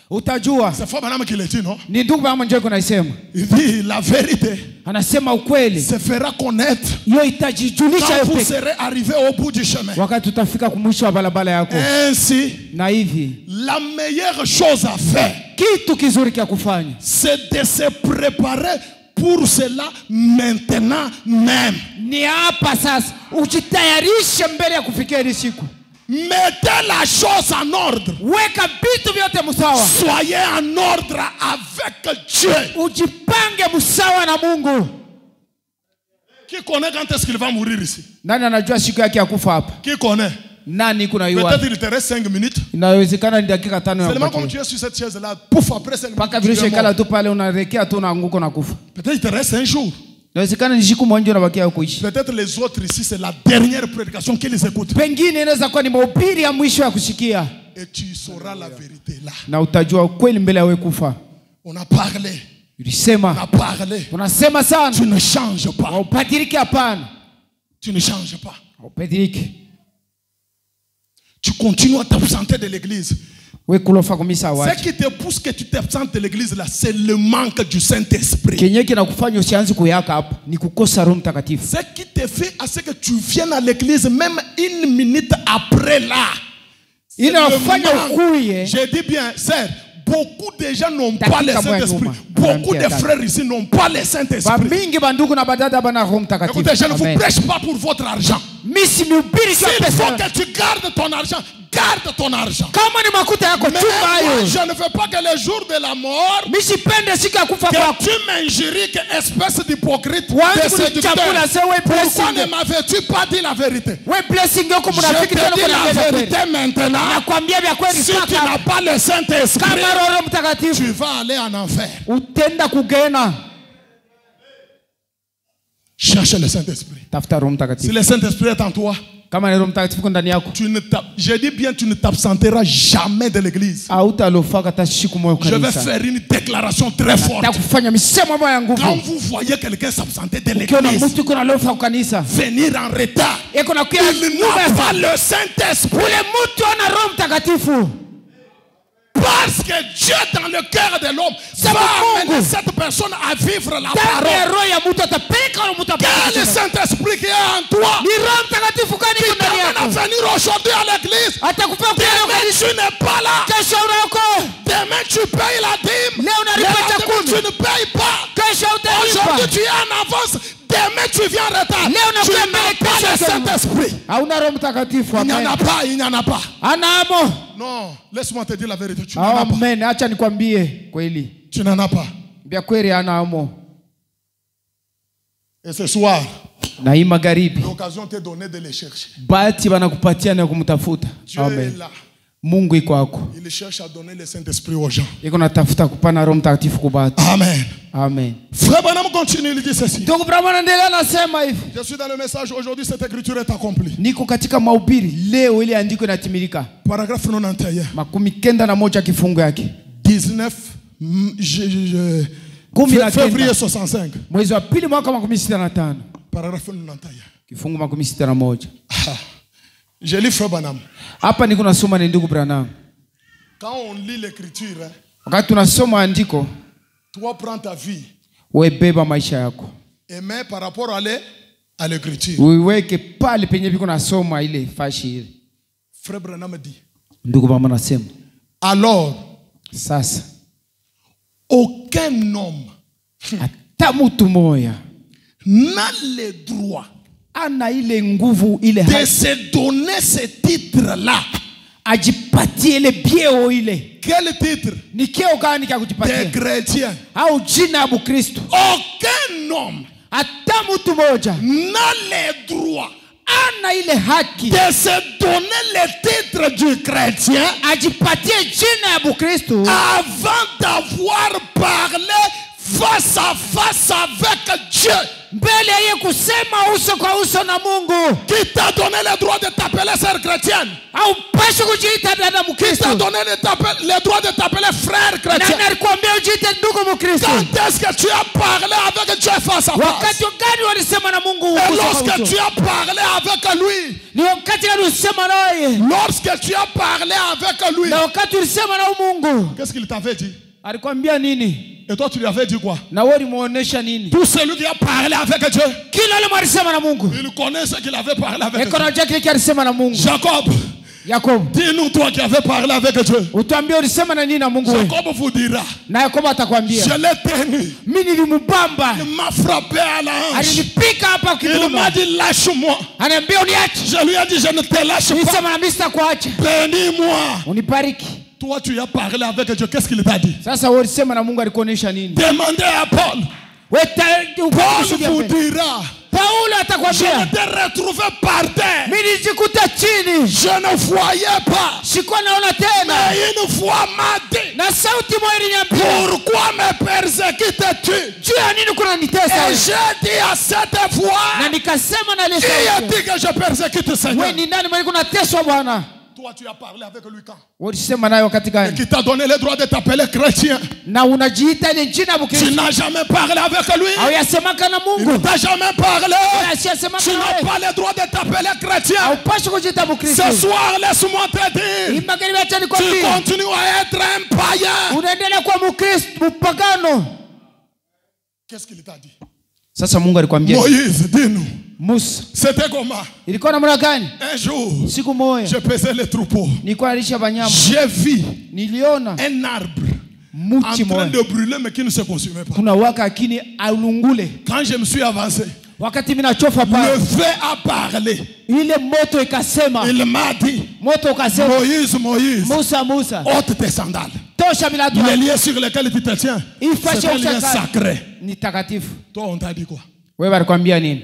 Utajua. C'est fort madame qui le dit, non? Ni ndugu mama njoo kunaisema. Il dit la vérité Anasema ukweli. se fera connaître Hiyo itajijulisha quand vous yote serez arrivé au bout du chemin. wakati utafika kumwisho wa barabara yako. Ainsi, Na hivi la meilleure chose à faire, kitu kizuri kia kufanya c'est de se préparer pour cela maintenant même. ni hapa sasa, ujitayarishe mbele ya kufikia ile siku. Mettez la chose en ordre. Weka vitu vyote msawa. Soyez en ordre avec Dieu. Ujipange msawa na Mungu. Qui connaît quand est-ce qu'il va mourir ici? Nani anajua siku yake ya kufa hapa? Qui connaît? Nani kuna yua? Peut-être il te reste 5 minutes. Inawezekana ni dakika 5 ya Seulement comme kufa. tu es sur cette chaise-là, pouf, après 5 Paka minutes. vile tu es shekala mort. tu pale unarekea tu na anguko na kufa. Peut-être il te reste un jour. Inawezekana ni siku moja unabakia kuishi. Peut-être les autres ici, c'est la dernière prédication qu'ils écoutent. Pengine inaweza kuwa ni mahubiri ya mwisho ya kusikia. Et tu sauras la vérité là. Na utajua ukweli mbele ya wewe kufa. On a parlé. On Ulisema, a parlé. unasema sana. Tu ne changes pas. Haupadiriki hapana. Tu ne changes pas. Haupadiriki. Tu continues à t'absenter de l'église. Wewe kulofa kumisa Ce wacha. qui te pousse que tu t'absentes de l'église là, c'est le manque du Saint-Esprit. Kenye kinakufanya usianze kuyaka hapa ni kukosa Roho Mtakatifu. Ce qui te fait à ce que tu viennes à l'église même une minute après là. C'est le Inafanya manque. ukuye. Je dis bien, sœur, beaucoup de gens n'ont Dakika pas le moja Saint-Esprit. nyuma. Beaucoup de Anaambia frères ici n'ont pas le Saint-Esprit. Bamingi bandugu na badada bana Roho Mtakatifu. Écoutez, je ne vous Amen. prêche pas pour votre argent. Misi mihubiri kwa S'il faut pesa. que tu gardes ton argent, garde ton argent. Kama ni makuta yako Mais chunga moi, hayo. je ne veux pas que le jour de la mort, Misi pende siku ya kufa que kwako. tu m'injuries, que espèce d'hypocrite, Wanzi de séducteur. kunichakula se we Pourquoi blessing. ne m'avais-tu pas dit la vérité? We blessing yako Je mnafiki te tena dis kuna la kweli. vérité maintenant. Nakwambia vya kweli Si tu sasa. n'as pas le Saint-Esprit, Kama Roho Mtakatifu tu vas aller en enfer. utenda kugena. Cherche le Saint-Esprit. Tafuta Roho Si Mtakatifu. le Saint-Esprit est en toi, Kama ni Roho Mtakatifu kwa ndani yako, je dis bien, tu ne t'absenteras jamais de l'église. hautalofa hata siku moja Je vais kanisa. faire une déclaration très forte. Takufanya misemo moja ya Quand nguvu. vous voyez quelqu'un s'absenter de Ukiona l'église, mtu kuna lofa kwa kanisa, venir en retard, eko na kuya il nyuma n'a ya pas le Saint-Esprit. ule mtu ana Roho Mtakatifu. Parce que Dieu dans le cœur de l'homme va amener cette personne à vivre la Ndani ya parole. roho ya mtu atapeleka roho mtu Quel est le atapeleka. Saint-Esprit qui est en toi? Ni Roho Mtakatifu gani Qui iko ndani t'amène à yako? venir aujourd'hui à l'église. Atakufanya kuja Demain kanisa. tu n'es pas là. Kesho unako. Demain tu payes la dîme. Leo Le unalipa lendemain, chakula. tu ne payes pas. Kesho Aujourd'hui utalipa. tu es en avance. Demain tu viens en retard. Leo Tu unakuja n'as mbele, pas kesho le utalipa. Saint-Esprit. Hauna Roho Mtakatifu. Il n'y en Amen. a pas, il n'y en a pas. Anamo. Non, laisse-moi te dire la vérité. Tu n'en as pas. Amen. Acha nikwambie kweli. Tu n'en as pas. Vya kweli anamo. Et ce soir, Na hii magharibi l'occasion t'est donnée de les chercher. bahati wanakupatia na kumtafuta. Dieu est Amen. là. Mungu iko kwako. Il cherche à donner le Saint-Esprit aux gens. Iko natafuta kupana Roho Mtakatifu kwa bahati. Amen. Amen. Frère Branham continue, il dit ceci. Ndugu Branham anaendelea anasema hivi. Je suis dans le message aujourd'hui, cette écriture est accomplie. Niko katika mahubiri leo, ile andiko inatimilika. Paragraphe 91. 91 kifungu yake. 19 février 65. Mwezi wa pili mwaka 65. Paragraphe 91. Kifungu 61. Je lis Frère Branham. Hapa niko nasoma ni ndugu Branham. Quand on lit l'écriture, Wakati tunasoma andiko, toi prends ta vie wewe beba maisha yako. et mets par rapport à l'écriture. Uiweke pale penye biko nasoma ile fashi ile. Frère Branham dit. Ndugu mama nasema. Alors, Sasa aucun homme hata mtu moja n'a le droit ana ile nguvu ile de se donner ce titre-là ajipatie ile bieo ile. Quel titre? Ni keo gani cha kujipatia? Des chrétiens. Au jina ya Mkristo. Aucun homme hata mtu mmoja n'a le droit ana ile haki de se donner le titre du chrétien ajipatie jina ya Mkristo avant d'avoir parlé face à face avec Dieu. Mbele yeye kusema uso kwa uso na Mungu. Qui t'a donné le droit de t'appeler sœur chrétienne? Au pasha kujiita dada Mkristo. Qui t'a donné le droit de t'appeler frère chrétien? Nani alikwambia ujiite ndugu Mkristo? Quand est-ce que tu as parlé avec Dieu face à face? Wakati gani walisema na Mungu uso Et kwa lorsque uso? tu as parlé avec lui, Ni wakati gani ulisema naye? lorsque tu as parlé avec lui, Na wakati ulisema na Mungu, qu'est-ce qu'il t'avait dit? alikwambia nini? Et toi tu lui avais dit quoi? Na wewe ulimuonesha nini? Tout celui qui a parlé avec Dieu, Kila yule alisema na Mungu. il connaît ce qu'il avait parlé avec Eko Dieu. na jaki kile alisema na Mungu. Jacob, Yakobo, dis-nous toi qui avais parlé avec Dieu. utuambie ulisema na nini na Mungu wewe? Jacob vous dira, Na Yakobo atakwambia, je l'ai tenu, mimi nilimbamba. il m'a frappé à la hanche, Alinipika hapa il kiuno. m'a dit lâche-moi. Ananiambia uniache. Je lui ai dit je ne te lâche pas, Nisema na mimi sitakuacha. bénis-moi. Unibariki. Toi tu as parlé avec Dieu, qu'est-ce qu'il t'a dit? Sasa wewe ulisema na Mungu alikuonesha nini? Demandez à Paul. Paul vous dira, Paulo je atakwambia, m'étais retrouvé par terre, mimi nilijikuta chini. je ne voyais pas, Sikuwa naona tena. mais une voix m'a dit, Na sauti moja iliniambia, pourquoi me persécutes-tu? juu ya nini kuna Et nitesa? j'ai dit à cette voix, Na nikasema na ile qui a sauti, dit que je persécute Seigneur? wewe ni nani mwenye kunateswa Bwana? Toi tu as parlé avec lui quand? Ulisema naye wakati Et gani? qui t'a donné le droit de t'appeler chrétien? Na unajiita ile jina Tu Mkristo. n'as jamais parlé avec lui? Au yasemaka na Il ne Mungu. t'a jamais parlé? Yasema Tu n'as kana pas le droit de t'appeler chrétien. au pashi kujiita Mkristo. Ce soir, laisse-moi te dire, Imagine acha tu nikwambie. continues à être un païen. Unaendelea kuwa Mkristo mpagano. Qu'est-ce qu'il t'a dit? Sasa Mungu alikwambia, Moïse, dis-nous, Musa, c'était comment? ilikuwa namna gani? Un jour, Siku moja je pesais les troupeaux. nilikuwa nalisha wanyama. J'ai vu Niliona un arbre en mti train moja de brûler, mais qui ne se consumait pas. kuna waka akini alungule. Quand je me suis avancé, Wakati mimi nachofa le pale, feu a parlé. ile moto ikasema, Il m'a dit, moto ukasema, Moïse, Moïse, Musa, Musa, ôte tes sandales. tosha viatu. Les liens sur lesquels tu te tiens, Ifashe c'est un lien ushaka. sacré. Ni takatifu. Toi, on t'a dit quoi? Wewe alikwambia nini?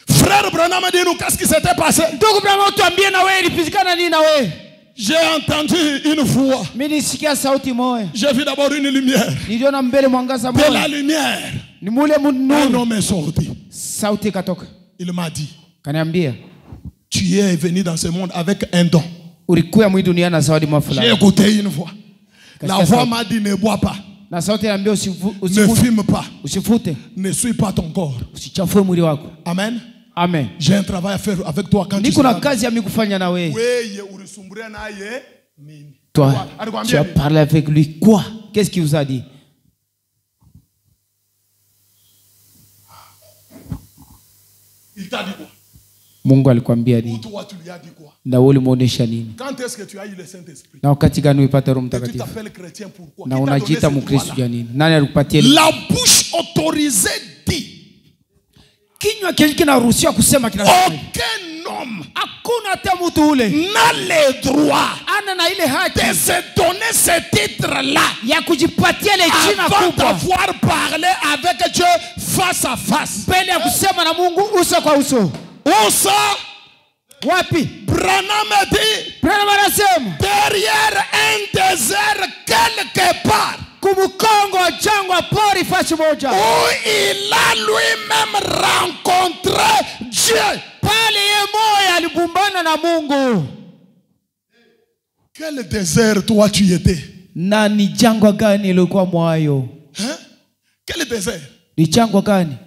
Frère Branham, dis-nous, qu'est-ce qui s'était passé? Ndugu Branham, tuambie na wewe ilipizikana nini na wewe? J'ai entendu une voix. Mimi nisikia sauti moja. J'ai vu d'abord une lumière. Niliona mbele mwangaza De la moja. lumière, Ni mule un munuru. homme est sorti. Sauti ikatoka. Il m'a dit, Kaniambia, tu es venu dans ce monde avec un don. ulikuwa mwi dunia na zawadi J'ai mafulani. écouté une voix. La Katika voix sauti. m'a dit, ne bois pas, Na sauti inaniambia ne usifute, fume pas, usifute, ne suis pas ton corps. usichafue mwili wako. Amen. Amen. J'ai un travail à faire avec toi quand tu Niko na seras. kazi ya mimi kufanya na wewe. Wewe ulisumburia naye nini? Toi, Alikwambia tu as nini? parlé avec lui quoi? Qu'est-ce qu'il vous a dit? Il t'a dit quoi? Mungu alikwambia Ou nini? toi tu lui as dit quoi? Na wewe ulimuonesha nini? Quand est-ce que tu as eu le Saint-Esprit? Na wakati gani ulipata Roho Et tu Mtakatifu? t'appelles chrétien pourquoi? Na Qui t'a donné unajiita cette Mkristo voix-là? ya nini? Nani alikupatia ile? La bouche autorisée dit, Kinywa kile kinaruhusiwa kusema kinasema. aucun homme Hakuna hata mtu ule n'a le droit ana na ile haki de se donner ce titre-là ya kujipatia ile jina avant kubwa d'avoir parlé avec Dieu face à face. mbele ya kusema na Mungu uso kwa uso. Où ça? Wapi? Branham dit, Branham anasema derrière un désert quelque part, kumkongo wa jangwa pori fasi moja où il a lui-même rencontré Dieu. pale ye moya alibumbana na Mungu. Quel désert toi tu étais? Na ni jangwa gani ilikuwa mwayo? Hein? Quel désert? Ni jangwa gani?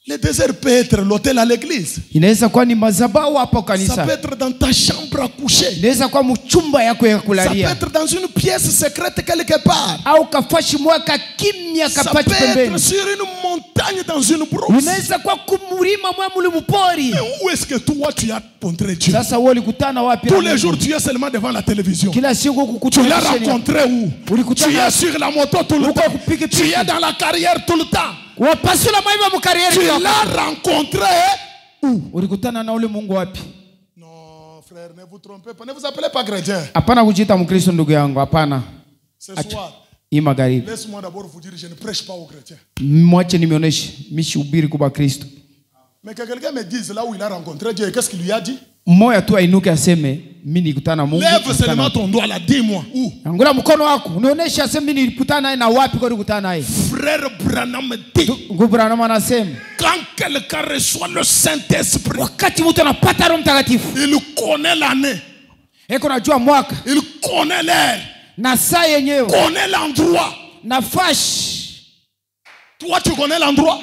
Le désert peut être l'hôtel à l'église. Inaweza kuwa ni madhabahu hapo Ça kanisa. peut être dans ta chambre à coucher. Inaweza kuwa mchumba yako ya Ça peut kulalia. être dans une pièce secrète quelque part. Au kafashi mwaka kimya Ça kapachi peut être pembeni. sur une montagne dans une brousse. Inaweza kuwa kumulima mwa muli mpori. Mais où est-ce que toi tu as rencontré Dieu? Sasa wewe ulikutana wapi? Tous les jours tu es seulement devant la télévision. Kila siku Tu kukutana. l'as rencontré où? Tu es sur la moto tout le temps. Tu es dans la carrière tout le temps. Wapasula maiba mukarieri. Tu l'as rencontré où? Ulikutana na ule Mungu wapi? Non, frère, ne vous trompez pas. Ne vous appelez pas chrétien. Hapana kujiita Mkristo ndugu yangu, hapana. Ce soir, Hii magharibi. laisse-moi d'abord vous dire, je ne prêche pas aux chrétiens. Mwache nimeoneshe mishubiri kwa Kristo. Mais que quelqu'un me dise là où il a rencontré Dieu, qu'est-ce qu'il lui a dit? Mmoja tu ainuke aseme mimi nilikutana na Mungu. Lève seulement ton doigt là, dis-moi où. Angula mkono wako, unaonesha aseme mimi nilikutana naye na wapi kwa nilikutana naye. Frère Branham me dit, Ndugu Branham anasema, quand quelqu'un reçoit le Saint-Esprit, wakati mtu anapata Roho Mtakatifu, il connaît l'année, eko najua mwaka, il connaît l'heure, na saa yenyewe, connaît l'endroit. nafasi. Toi, tu connais l'endroit.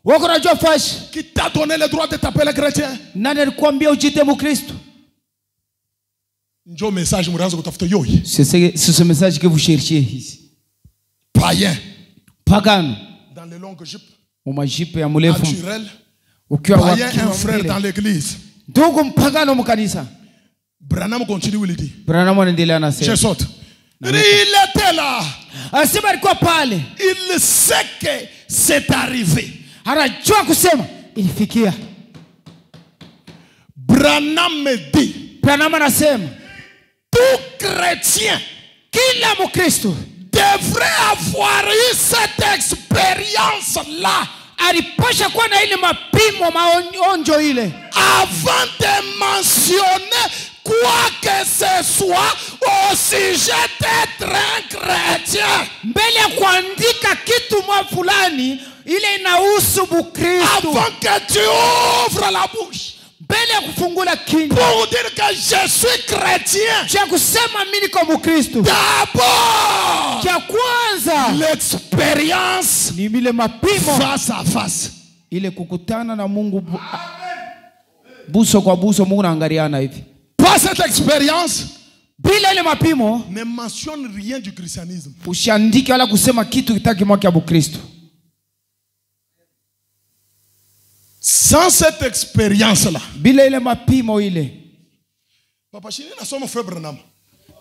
Wako najua fashi. Qui t'a donné le droit de t'appeler chrétien? Nani alikwambia ujiite Mkristo? Njo message muraanza kutafuta yoyi. C'est ce message que vous cherchez ici. Païen. Pagano. Dans les longues jupes. Umajipe ya mrefu. Naturel. Ukiwa Païen, un frère dans l'église. Ndugu mpagano mkanisa. Branham continue où il dit. Branham anaendelea na Je sema. saute. Il était là. Anasema alikuwa pale. Il sait que c'est arrivé. Anajua kusema ilifikia. Branham me dit. Branham anasema Tout chrétien kila Mkristo devrait avoir eu cette expérience-là. Alipasha kuwa na ile mapimo maonjo ile. Avant de mentionner quoi que ce soit au sujet d'être un chrétien. Mbele ya kuandika kitu mwa fulani ile inahusu Mkristo. Avant que tu ouvres la bouche. Mbele ya kufungula kinywa. Pour dire que je suis chrétien. Cha kusema mimi niko Mkristo. D'abord. Cha kwanza. L'expérience. Ni ile mapimo. Face à face. Ile kukutana na Mungu buso kwa buso, Mungu anaangaliana hivi. Pas cette expérience. Bila ile mapimo. Ne mentionne rien du christianisme. Usiandike wala kusema kitu kitaki mwake ya Mkristo. Sans cette expérience-là. Bila ile mapimo ile. Papa Chini na somo frère Branham.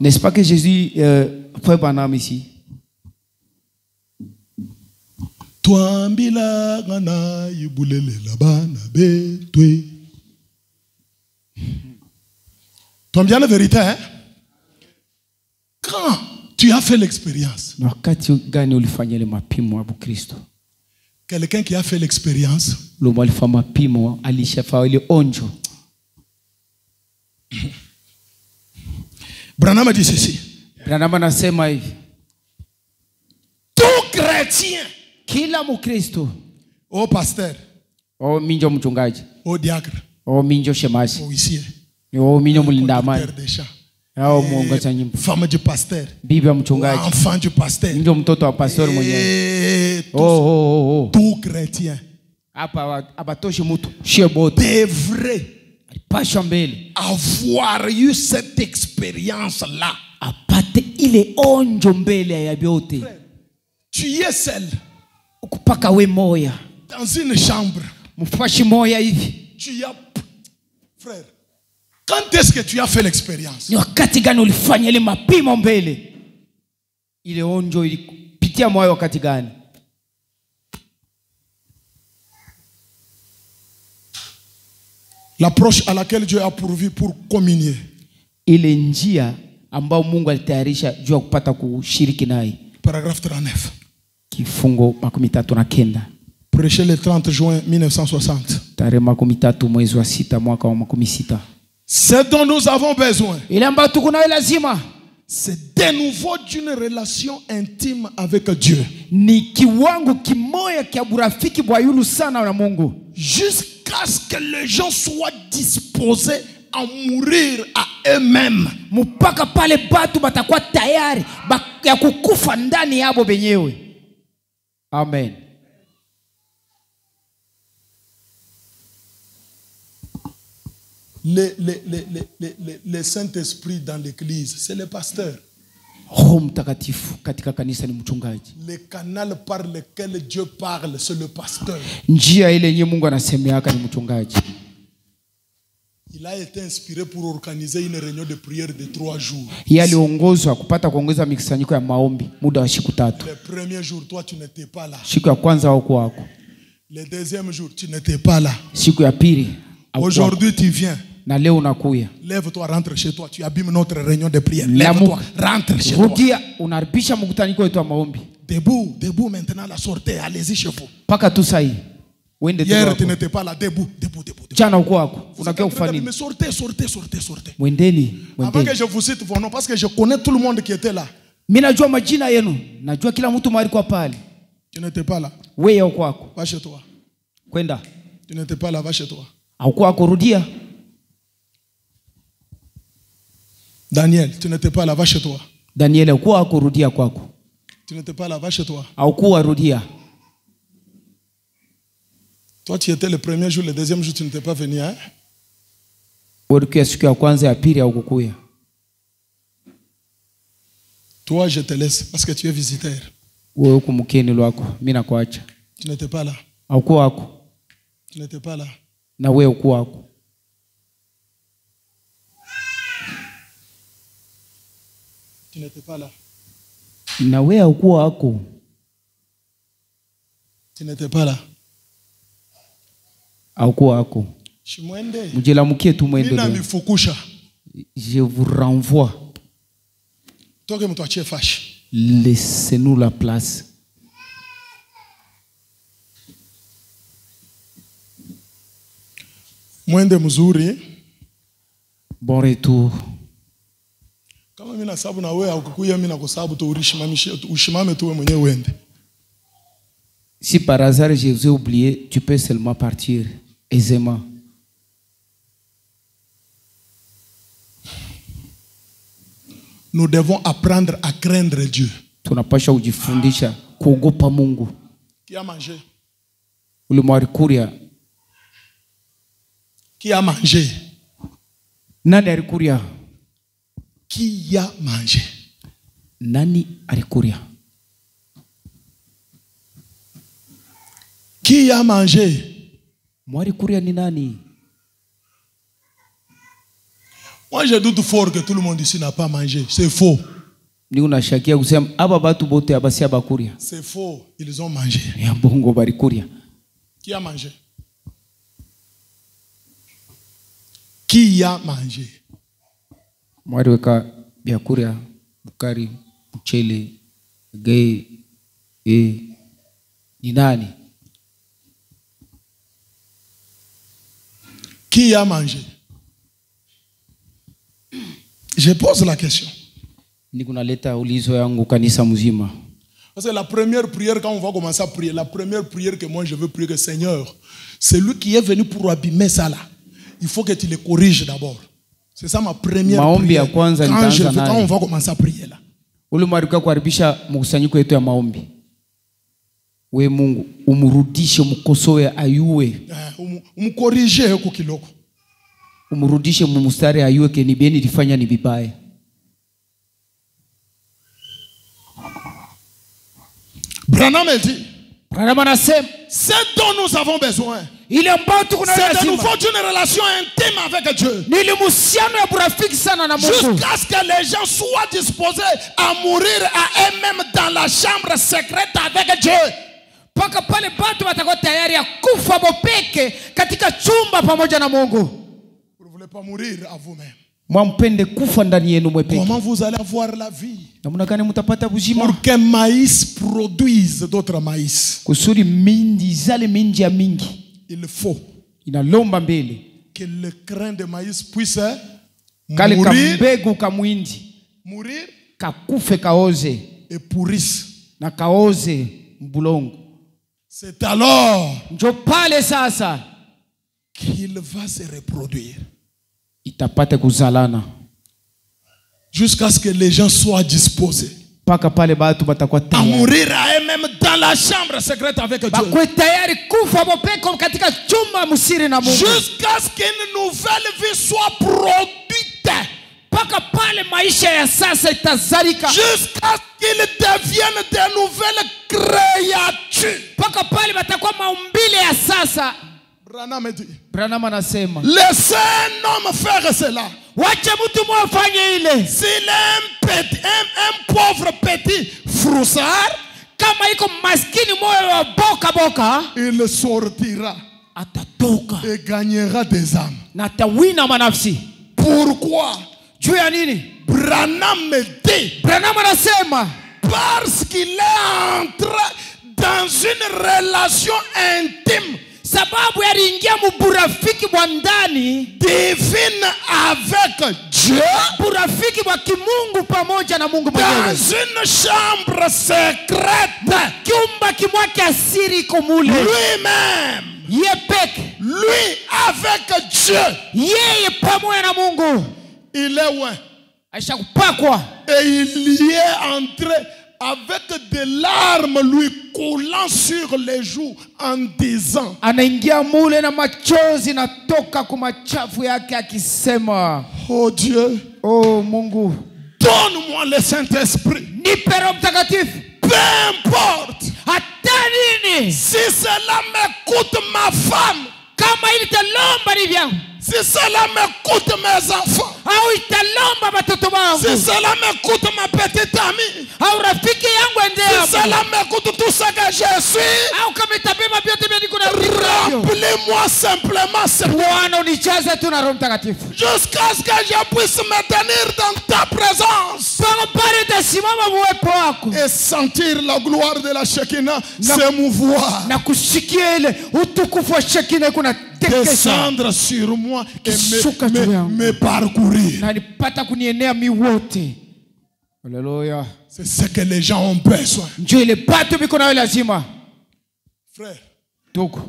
N'est-ce pas que Jésus frère Branham ici? Twambila ngana yibulele labana betwe. Twambia la vérité, hein? Quand tu as fait l'expérience. Wakati gani ulifanya ile mapimo ya Mkristo? Quelqu'un qui a fait l'expérience. Lo alifanya mapimo alishafa ile onjo. Branham a dit ceci. Branham anasema hivi. Tout chrétien. Kila Mkristo. Au pasteur. Au minjo mchungaji. Au diacre. Au minjo shemasi. Au huissier. Au minjo mlinda amani. Au mwongoza nyimbo. Femme du pasteur. Bibi ya mchungaji. Enfant du pasteur. Minjo mtoto wa pastor mwenyewe. Tout chrétien. Hapa abatoshi mtu. Shie bote. Devrait pasha mbele avoir eu cette expérience-là. Apate ile onjo mbele ya vyote. Tu es seul. Kupaka we moya. Dans une chambre. Mfashi moya hivi. Tu as... Frère, quand est-ce que tu as fait l'expérience? Ni wakati gani ulifanya ile mapimo mbele? Ile onjo ilipitia moyo wakati gani? L'approche à laquelle Dieu a pourvu pour communier. Ile njia ambao Mungu alitayarisha juu ya kupata kushiriki naye. Paragraphe 39. Kifungo 39. Prêché le 30 juin 1960. Tarehe 13 mwezi wa 6 mwaka wa 16. Ce dont nous avons besoin. Ile ambayo tuko nayo lazima. C'est de nouveau d'une relation intime avec Dieu. Ni kiwango kimoya kia burafiki bwa yulu sana na Mungu. Jusqu'à ce que les gens soient disposés à mourir à eux-mêmes. Mpaka pale batu batakuwa tayari ya kukufa ndani yabo benyewe. Amen. Le Saint-Esprit dans l'église, c'est le pasteur. Roho Mtakatifu katika kanisa ni mchungaji. Le canal par lequel Dieu parle, c'est le pasteur. Njia ile yenye Mungu anasemeaka ni mchungaji. Il a été inspiré pour organiser une réunion de prière de 3 jours. Aliongozwa kupata kuongeza mikusanyiko ya maombi muda wa siku 3. Le premier jour, toi tu n'étais pas là. Siku ya kwanza hauko wako. Le deuxième jour, tu n'étais pas là. Siku ya pili. Aujourd'hui tu viens. Na leo unakuya. Lève-toi, rentre chez toi. Tu abîmes notre réunion de prière. Lève-toi, rentre chez toi. Rudia, unaribisha mkutaniko wetu wa maombi. Debout, debout maintenant, la sortez. Allez-y chez vous. Paka tu sahi. Hier, tu n'étais pas là. Debout, debout, debout. Jana uko wako. Unakia kufanya nini? Mais sortez, sortez, sortez, sortez. Mwendeni, Avant mwendeni. que je vous cite vos noms, parce que je connais tout le monde qui était là. Mimi najua majina yenu. Najua kila mtu mahali kwa pale. Tu n'étais pas là. Wewe uko wako. Va chez toi. Kwenda. Tu n'étais pas là, va chez toi. Hauko wako, rudia. Daniel, tu n'étais pas là, va chez toi. Daniel, uko wako, rudia kwako. Tu n'étais pas là, va chez toi. Hauko rudia. Toi, tu étais le premier jour, le deuxième jour, tu n'étais pas venu, hein? Ulikuwa siku ya kwanza ya pili haukukuya. Toi, je te laisse parce que tu es visiteur. Wewe uko mkeni lwako, mimi nakuacha. Tu n'étais pas là. Hauko wako. Tu n'étais pas là. Na wewe uko wako. Tu n'étais pas là. Na wewe uko wako. Tu n'étais pas là. Hauko wako. Shimwende. Mjelamukie tu mwende. Nina mifukusha. Je vous renvoie. Toke mtu achie fashi. Laissez-nous la place. Mwende mzuri. Bon retour. Kama mimi nasabu na wewe ukukuya mimi nakusabu tu ushimame tu wewe mwenyewe uende. Si par hasard je vous ai oublié, tu peux seulement partir aisément. Nous devons apprendre à craindre Dieu. Tunapasha kujifundisha kuogopa Mungu. Qui a mangé? Ulimwarikuria. Qui a mangé? Nani alikuria? Qui a mangé? Nani alikuria? Qui a mangé? Mwarikuria ni nani? Moi je doute fort que tout le monde ici n'a pas mangé. C'est faux. Ni unashakia kusema aba batu bote abasi abakuria. C'est faux. Ils ont mangé. Ya bongo barikuria. Qui a mangé? Qui a mangé? Mwariweka byakuria, bukari, mchele, gei, ni nani? Qui a mangé? Je pose la question. Ni kunaleta ulizo yangu kanisa mzima. Parce que la première prière, quand on va commencer à prier, la première prière que moi je veux prier, que Seigneur, c'est lui qui est venu pour abîmer ça là. Il faut que tu le corriges d'abord. C'est ça ma première prière. Quand on va commencer à prier là. Ule mwarika kuharibisha mkusanyiko yetu ya maombi. We Mungu, umurudishe, mkosoe ayue. Umkorije huko kiloko. Umurudishe mumustari ayue ke ni beni lifanya ni vibaya. Branham a dit, Branham anasema, ce dont nous avons besoin, ile ambayo tuko nayo c'est de lazima. nouveau une relation intime avec Dieu. Ni ile muhusiano ya burafiki sana na Mungu. Jusqu'à ce que les gens soient disposés à mourir à eux-mêmes dans la chambre secrète avec Dieu. Paka pale batu watakuwa tayari ya kufa bopeke katika chumba pamoja na Mungu. Vous ne voulez pas mourir à vous-même. Mwampende kufa ndani yenu mwepeke. Comment vous allez avoir la vie? Namuna gani mutapata bujima? Pour qu'un maïs produise d'autres maïs, Kusuri mindi zale minji ya mingi. il faut Inalomba mbele. que le grain de maïs puisse Kale mourir, kambegu kamwindi. mourir Kakufe kaoze. et pourrisse. Na kaoze mbulongo. C'est alors Njo pale sasa qu'il va se reproduire. itapate kuzalana. Jusqu'à ce que les gens soient disposés Paka pale batu batakuwa à tayari. mourir à eux-mêmes dans la chambre secrète avec Dieu. Bakwe tayari kufa bopeko katika chumba musiri na Mungu. Jusqu'à ce qu'une nouvelle vie soit produite. Paka pale maisha ya sasa itazalika. Jusqu'à ce qu'ils deviennent de nouvelles créatures. Paka pale batakuwa maumbile ya sasa. Branham dit, Branham anasema, laissez un homme faire cela. wacha mtu mmoja afanye ile. S'il est un pauvre petit froussard, Kama iko maskini moyo wa boka boka, il sortira atatoka et gagnera des âmes. na atawina manafsi. Pourquoi? Juu ya nini? Branham me dit, Branham anasema parce qu'il est entré dans une relation intime, sababu aliingia muburafiki bwa ndani divine avec Dieu, burafiki bwa kimungu pamoja na Mungu dans mwenyewe, une chambre secrète. kiumba kimwa kia siri iko mule. Lui-même, Ye peke, lui avec Dieu, yeye pamoja na Mungu il est loin. aisha kupakwa, Et il y est entré avec des larmes lui coulant sur les joues en disant, anaingia mule na machozi natoka kwa machafu yake akisema, oh Dieu, oh Mungu, donne-moi le Saint-Esprit. nipe Roho Mtakatifu. Peu importe Hata nini, si cela me coûte ma femme, kama ili talomba ni vyangu, si cela me coûte mes enfants, au italomba watoto wangu, si cela me coûte ma petite amie, au rafiki yangu si endea, cela me coûte tout ce que je suis, au kama itabeba vyote vya niko na vitu, remplis-moi simplement ce Bwana unijaze tu na Roho Mtakatifu jusqu'à ce que je puisse me tenir dans ta présence mpaka pale itasimama uwepo wako et sentir la gloire de la Shekinah s'émouvoir, na kusikia ile utukufu wa Shekina kuna tekesa descendre sur moi et Kishuka juu yangu. me parcourir. na nipata kunienea mi wote. Haleluya. C'est ce que les gens ont besoin. Njoo ile batu biko nayo lazima. Frère, Tuko.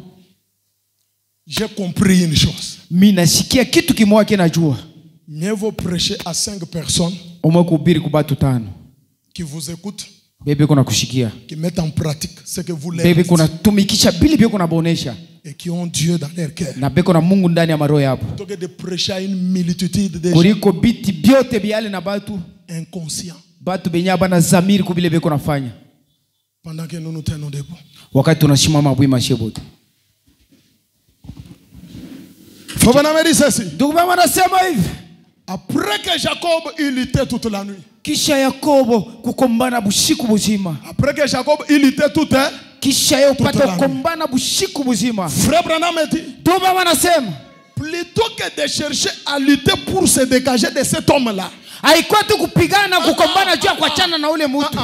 j'ai compris une chose. Mimi nasikia kitu kimoja kinajua. Mieux vaut prêcher à 5 personnes Omwe kuhubiri kwa batu 5. qui vous écoutent, Bebe kuna kushikia. qui mettent en pratique ce que vous leur Bebe dites kuna tumikisha bili bebe kuna bonesha. et qui ont Dieu dans leur cœur. Na beko na Mungu ndani ya maroho yapo. Plutôt que de prêcher à une multitude de gens Kuliko biti byote biale na batu. inconscients Batu benye bana zamiri kubile beko nafanya. pendant que nous nous tenons debout. Wakati tunashimama bwima shebote. Faut bien me dire ceci. Ndugu baba anasema hivi. Après que Jacob il luttait toute la nuit. Kisha Yakobo kukombana bushiku buzima. Après que Jacob il luttait toute Kisha yeye Toute upata la kukombana bushiku buzima. Frère Branham me dit, Ndugu baba anasema plutôt que de chercher à lutter pour se dégager de cet homme-là, haikuwa tu kupigana kukombana juu ya kuachana na ule mtu.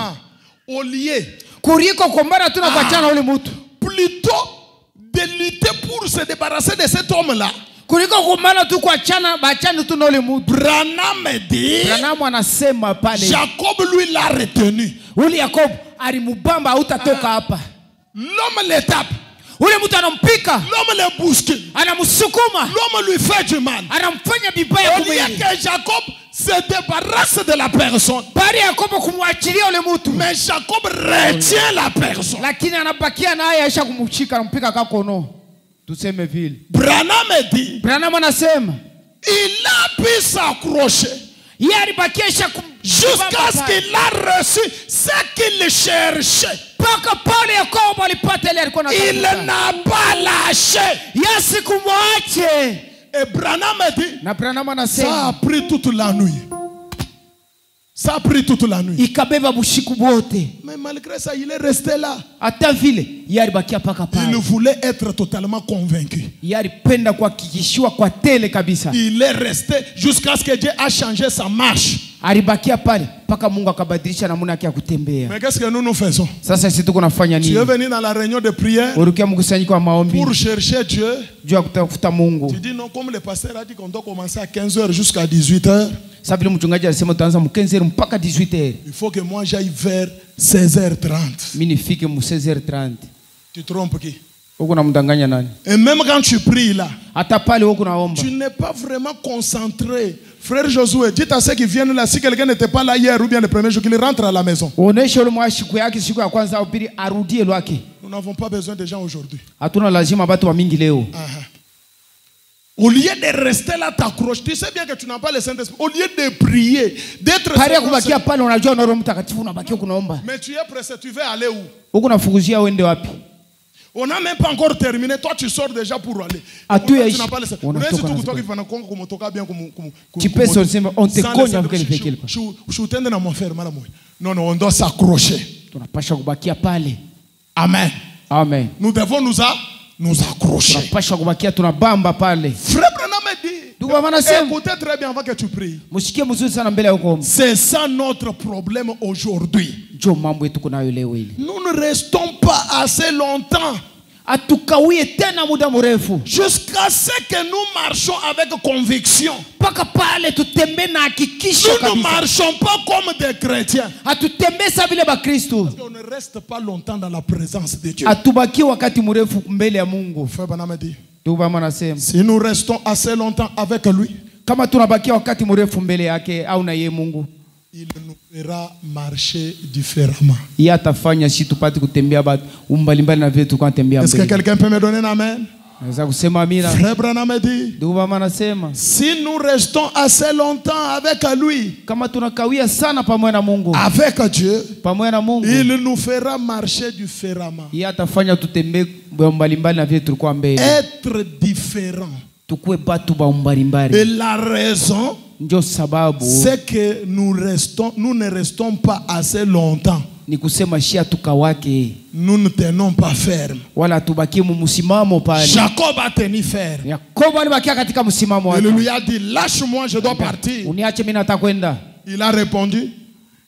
au lieu, Kuliko kukombana tu na kuachana na ule mtu. plutôt de lutter pour se débarrasser de cet homme-là, Kuliko kukombana tu kuachana baachana tu na ule mtu. Branham me dit, Branham anasema pale. Jacob lui l'a retenu. Ule Yakobo alimubamba hautatoka hapa. L'homme le tape, Ule mtu anampika, l'homme le bouscule, anamsukuma, l'homme lui fait du mal. anamfanya vibaya Au lieu kumwili. que Jacob se débarrasse de la personne, Bali Yakobo kumwachilia ule mtu. mais Jacob retient la personne. Lakini anabakia naye aisha kumshika anampika kakono. Tuseme vile. Branham me dit, Branham anasema il a pu s'accrocher yeye alibakia aisha jusqu'à ce qu'il a reçu ce qu'il cherchait. mpaka pale Yakobo alipata ile alikuwa Il anataka. n'a pas lâché. Yesu kumwache. Et Branham me dit, Na Branham ça a anasema pris toute la nuit. Ça a pris toute la nuit. ikabeba bushiku bote. Mais malgré ça, il est resté là. Hata vile yeye alibakia paka Il pale. voulait être totalement convaincu. Yeye alipenda kuhakikishiwa kwa tele kabisa. Il est resté jusqu'à ce que Dieu a changé sa marche. Alibakia pale mpaka Mungu akabadilisha namna yake ya kutembea. Mais qu'est-ce que nous faisons? Sasa sisi tuko nafanya Tu es nini? venu dans la réunion de prière Urukia mkusanyiko wa maombi pour chercher Dieu. juu ya kutafuta Mungu. Tu dis non, comme le pasteur a dit qu'on doit commencer à 15h jusqu'à 18h. Sasa vile mchungaji alisema tutaanza mu 15h mpaka 18h. Il faut que moi j'aille vers 16h30. Mimi nifike mu 16h30. Tu trompes qui? Huko namdanganya nani? Et même quand tu pries là, Hata pale huko naomba. tu n'es pas vraiment concentré. Frère Josué, dites à ceux qui viennent là, si quelqu'un n'était pas là hier ou bien le premier jour, qu'il rentre à la maison. Onesha ule mwa siku yake siku ya kwanza au pili arudie lwake. Nous n'avons pas besoin de gens aujourd'hui. Hatuna lazima watu wa mingi leo. Au lieu de rester là, t'accroches. Tu sais bien que tu n'as pas le Saint-Esprit. Au lieu de prier, d'être Pale ya kubakia pale unajua na Roho Mtakatifu unabakia kunaomba. mais tu es pressé, tu veux aller où? Huko nafukuzia uende wapi? On n'a même pas encore terminé. Toi, tu sors déjà pour aller. Tu n'as pas le Non, non, on doit s'accrocher. Tunapasha kubakia pale. Amen. Amen. Nous devons nous accrocher. tunapasha kubakia tunabamba pale. Frère Branham me dit, Ndugu baba anasema, écoutez très bien avant que tu pries. msikie mzuri sana mbele ya kuomba. C'est ça notre problème aujourd'hui. Ndio mambo yetu kunayo leo hili. Nous ne restons pas assez longtemps Atukawie tena muda mrefu jusqu'à ce que nous marchons avec conviction. mpaka pale tutembe na hakikisho Nous ne kabisa. marchons pas comme des chrétiens. Hatutembe sa vile bakristo. On ne reste pas longtemps dans la présence de Dieu. Atubaki wakati mrefu mbele ya Mungu. Frère Branham dit, Ndugu baba anasema, si nous restons assez longtemps avec lui, kama tunabakia wakati mrefu mbele yake au na yeye Mungu, il nous fera marcher différemment. yeye atafanya shi tupate kutembea bado umbalimbali na vile tulikuwa tembea Est-ce que mbele. quelqu'un peut me donner un amen? Naweza kusema amina. Frère Branham dit, Ndugu baba anasema, si nous restons assez longtemps avec lui, kama tunakawia sana pamoja na Mungu, avec Dieu, pamoja na Mungu, il nous fera marcher différemment. yeye atafanya tutembee mbalimbali na vile tulikuwa mbele. Être différent. Tukue batu ba Et mbalimbali. la raison, Ndio sababu c'est que nous ne restons pas assez longtemps. ni kusema shia tukawake Nous ne tenons pas ferme. wala tubaki msimamo pale. Jacob a tenu ferme. Yakobo alibakia katika msimamo Il wake. lui a dit, lâche-moi, je dois partir. Uniache mimi nataka kwenda. Il a répondu,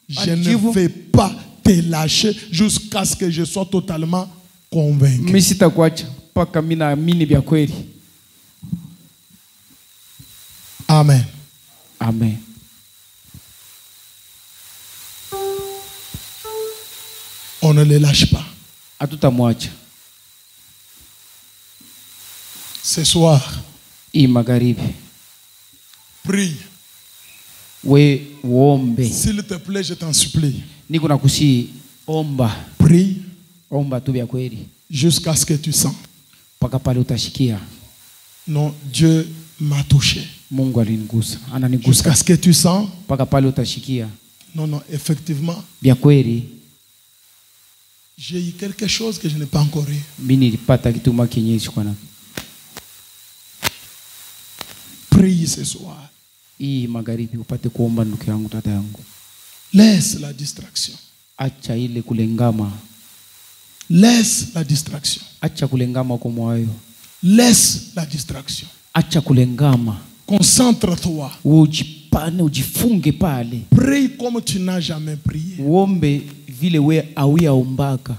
je ne vais pas te lâcher jusqu'à ce que je sois totalement convaincu. Mimi sitakuacha mpaka mimi naamini vya kweli. Amen. Amen. On ne les lâche pas. Hatutamwacha. Ce soir, Hii magharibi prie. we uombe. S'il te plaît, je t'en supplie. Niko nakusi omba. Prie Omba tu vya kweli jusqu'à ce que tu sens. mpaka pale utashikia Non, Dieu m'a touché. Mungu alinigusa. Ananigusa Jusqu'à ce que tu sens. mpaka pale utashikia Non, non, effectivement, vya kweli. j'ai eu quelque chose que je n'ai pas encore eu. Mimi nilipata kitu makinyesi kwa na. Prie ce soir. Hii magharibi upate kuomba ndugu yangu, tata yangu. Laisse la distraction. Acha ile kulengama. Laisse la distraction. Acha kulengama kwa moyo. Laisse la distraction. Acha kulengama. Concentre-toi. Ujipane, ujifunge pale. Prie comme tu n'as jamais prié. Uombe vile we awia ombaka.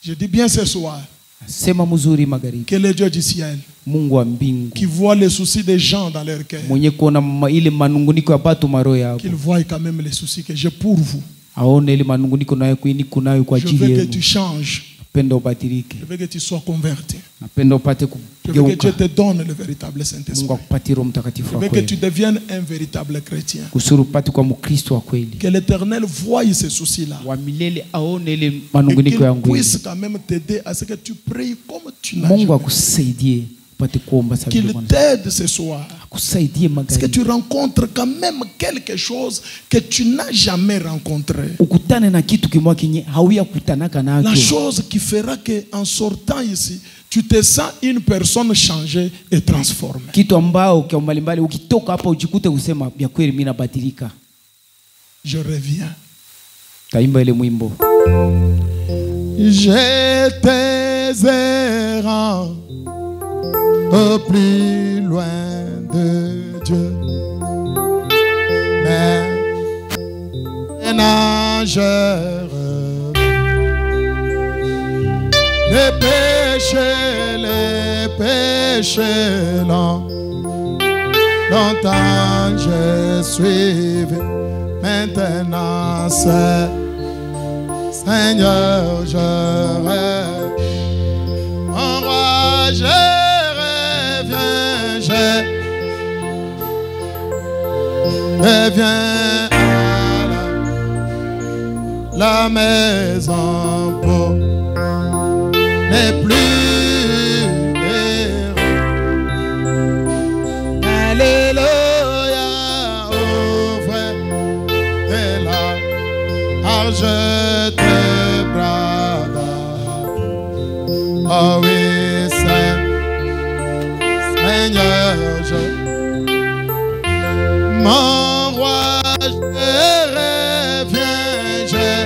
Je dis bien ce soir Sema mzuri magharibi. que le Dieu du ciel, Mungu wa mbingu, qui voit les soucis des gens dans leur cœur, mwenye kuona ile manunguniko ya batu maro yao, qu'il voit quand même les soucis que j'ai pour vous. aone ile manunguniko nayo niko nayo kwa Je ajili veux que yenu. tu changes. Napenda ubatilike. Je veux que tu sois converti. Napenda upate Je veux que Dieu kugeuka. te donne le véritable Mungu Saint-Esprit. akupatie Roho Mtakatifu Je wa veux que kweli. tu deviennes un véritable chrétien. Kusuru upate kwa Mkristo wa kweli. Que l'Éternel voie ces soucis-là. Wa milele aone ile Et manunguniko qu'il yangu. puisse quand même t'aider à ce que tu pries comme tu n'as Mungu jamais. akusaidie upate kuomba sababu Qu'il t'aide ce soir. akusaidie Parce que magharibi. tu rencontres quand même quelque chose que tu n'as jamais rencontré. Ukutane na kitu kimwa kinye hauya kutanaka La nacho. chose qui fera qu'en sortant ici, tu te sens une personne changée et transformée. Kitu ambao kwa mbalimbali ukitoka hapa ujikute usema vya kweli mimi nabadilika. Je reviens. Taimba ile mwimbo. J'étais errant au plus loin de Dieu, mais un nageur, les péchés longtemps j'ai suivi, maintenant c'est Seigneur, je rêve, mon roi, je reviens à la maison pour ne plus errer. Alléluia, ouvre et là, je te brade. Oh oui, Seigneur, mon roi, je reviens,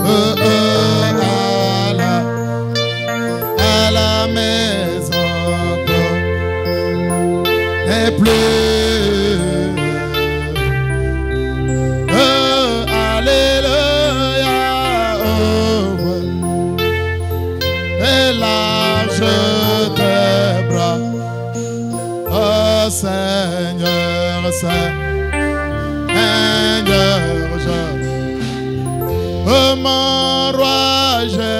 à la Oh mon roi, je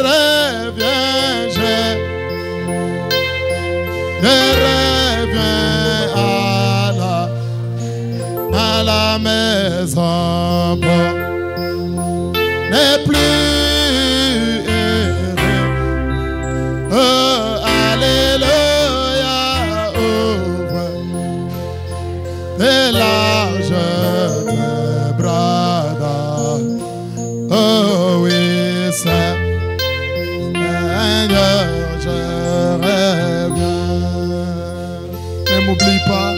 reviens à la maison, bon, n'est plus heureux. Oh, alléluia, ouvre tes larges bras. Oh oui, Seigneur, je reviens. Ne m'oublie pas,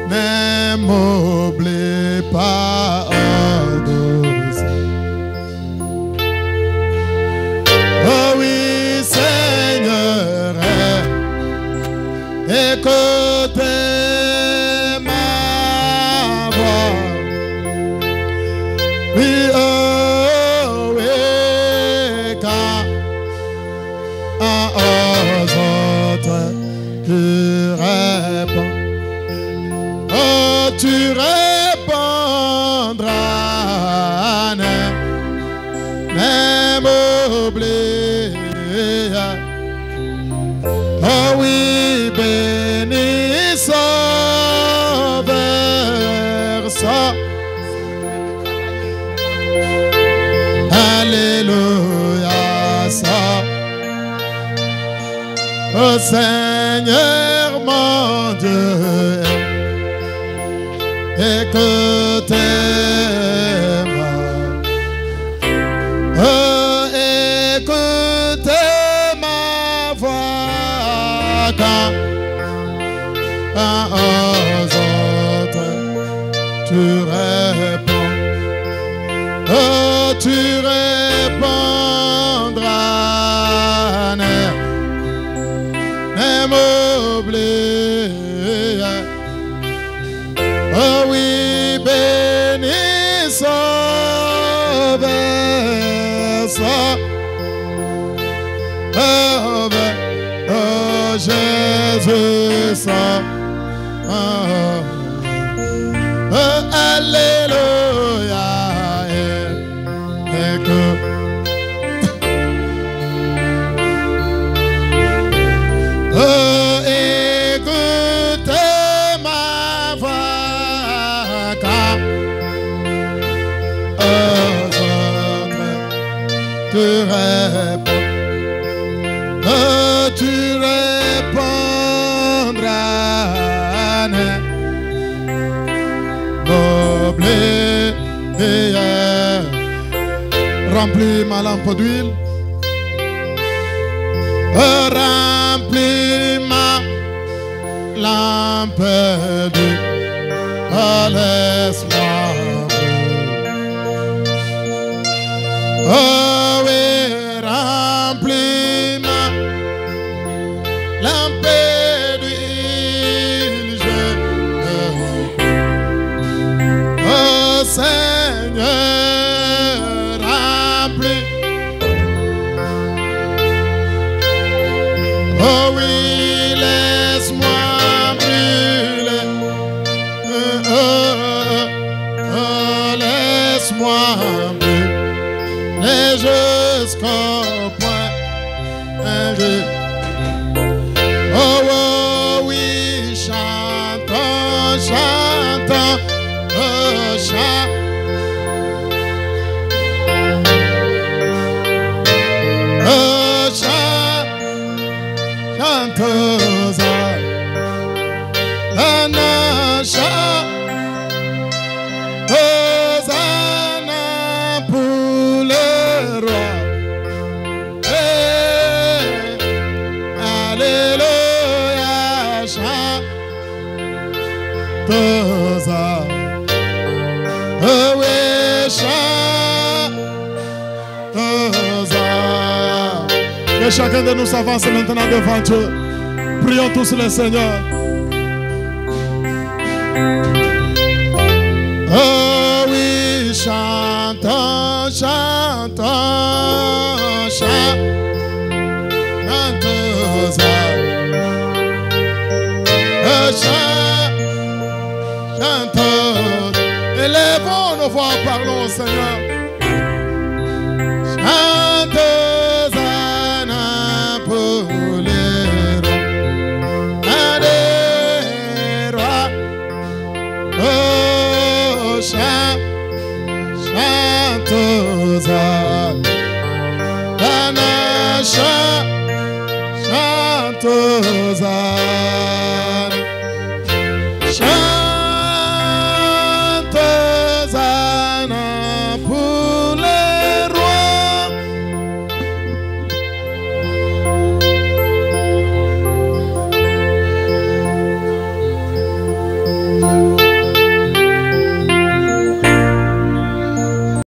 ne m'oublie pas, oh douce. Oh oui, Seigneur, écoutez ma voix. Oui, oh oui, quand aux autres tu réponds, oh tu répondras, ne m'oublie. Oh oui, béni Sauveur, alléluia, ça. Oh Seigneur mon Dieu, écoutez-moi. Oh, écoutez ma voix quand aux autres tu réponds. Oh, tu répondras, ne m'oublie. Oh oui, béni Sauveur, oh Jésus, alléluia. Oh, écoutez ma voix quand aux autres tu réponds. Oh, tu répondras, ne m'oublie. Remplis ma lampe d'huile. Remplis ma lampe d'huile. Oh, laisse-moi brûler. Oh oui, remplis ma lampe d'huile. Oh Seigneur, remplis. Oh oui, laisse-moi brûler. Laisse-moi brûler jusqu'au point. Oh, oh oui, chantons, chantons, oh, chantons. Oh, chantons, Hosanna pour le roi. Hey, alléluia, chantons. Oh oui, chantons. Que chacun de nous s'avance maintenant devant Dieu. Prions tous le Seigneur. Oh oui, chantons, chantons, chantons. chantons. Élevons nos voix, parlons, Seigneur. Chantons un apolero, un des rois. Oh, chantons un chantons.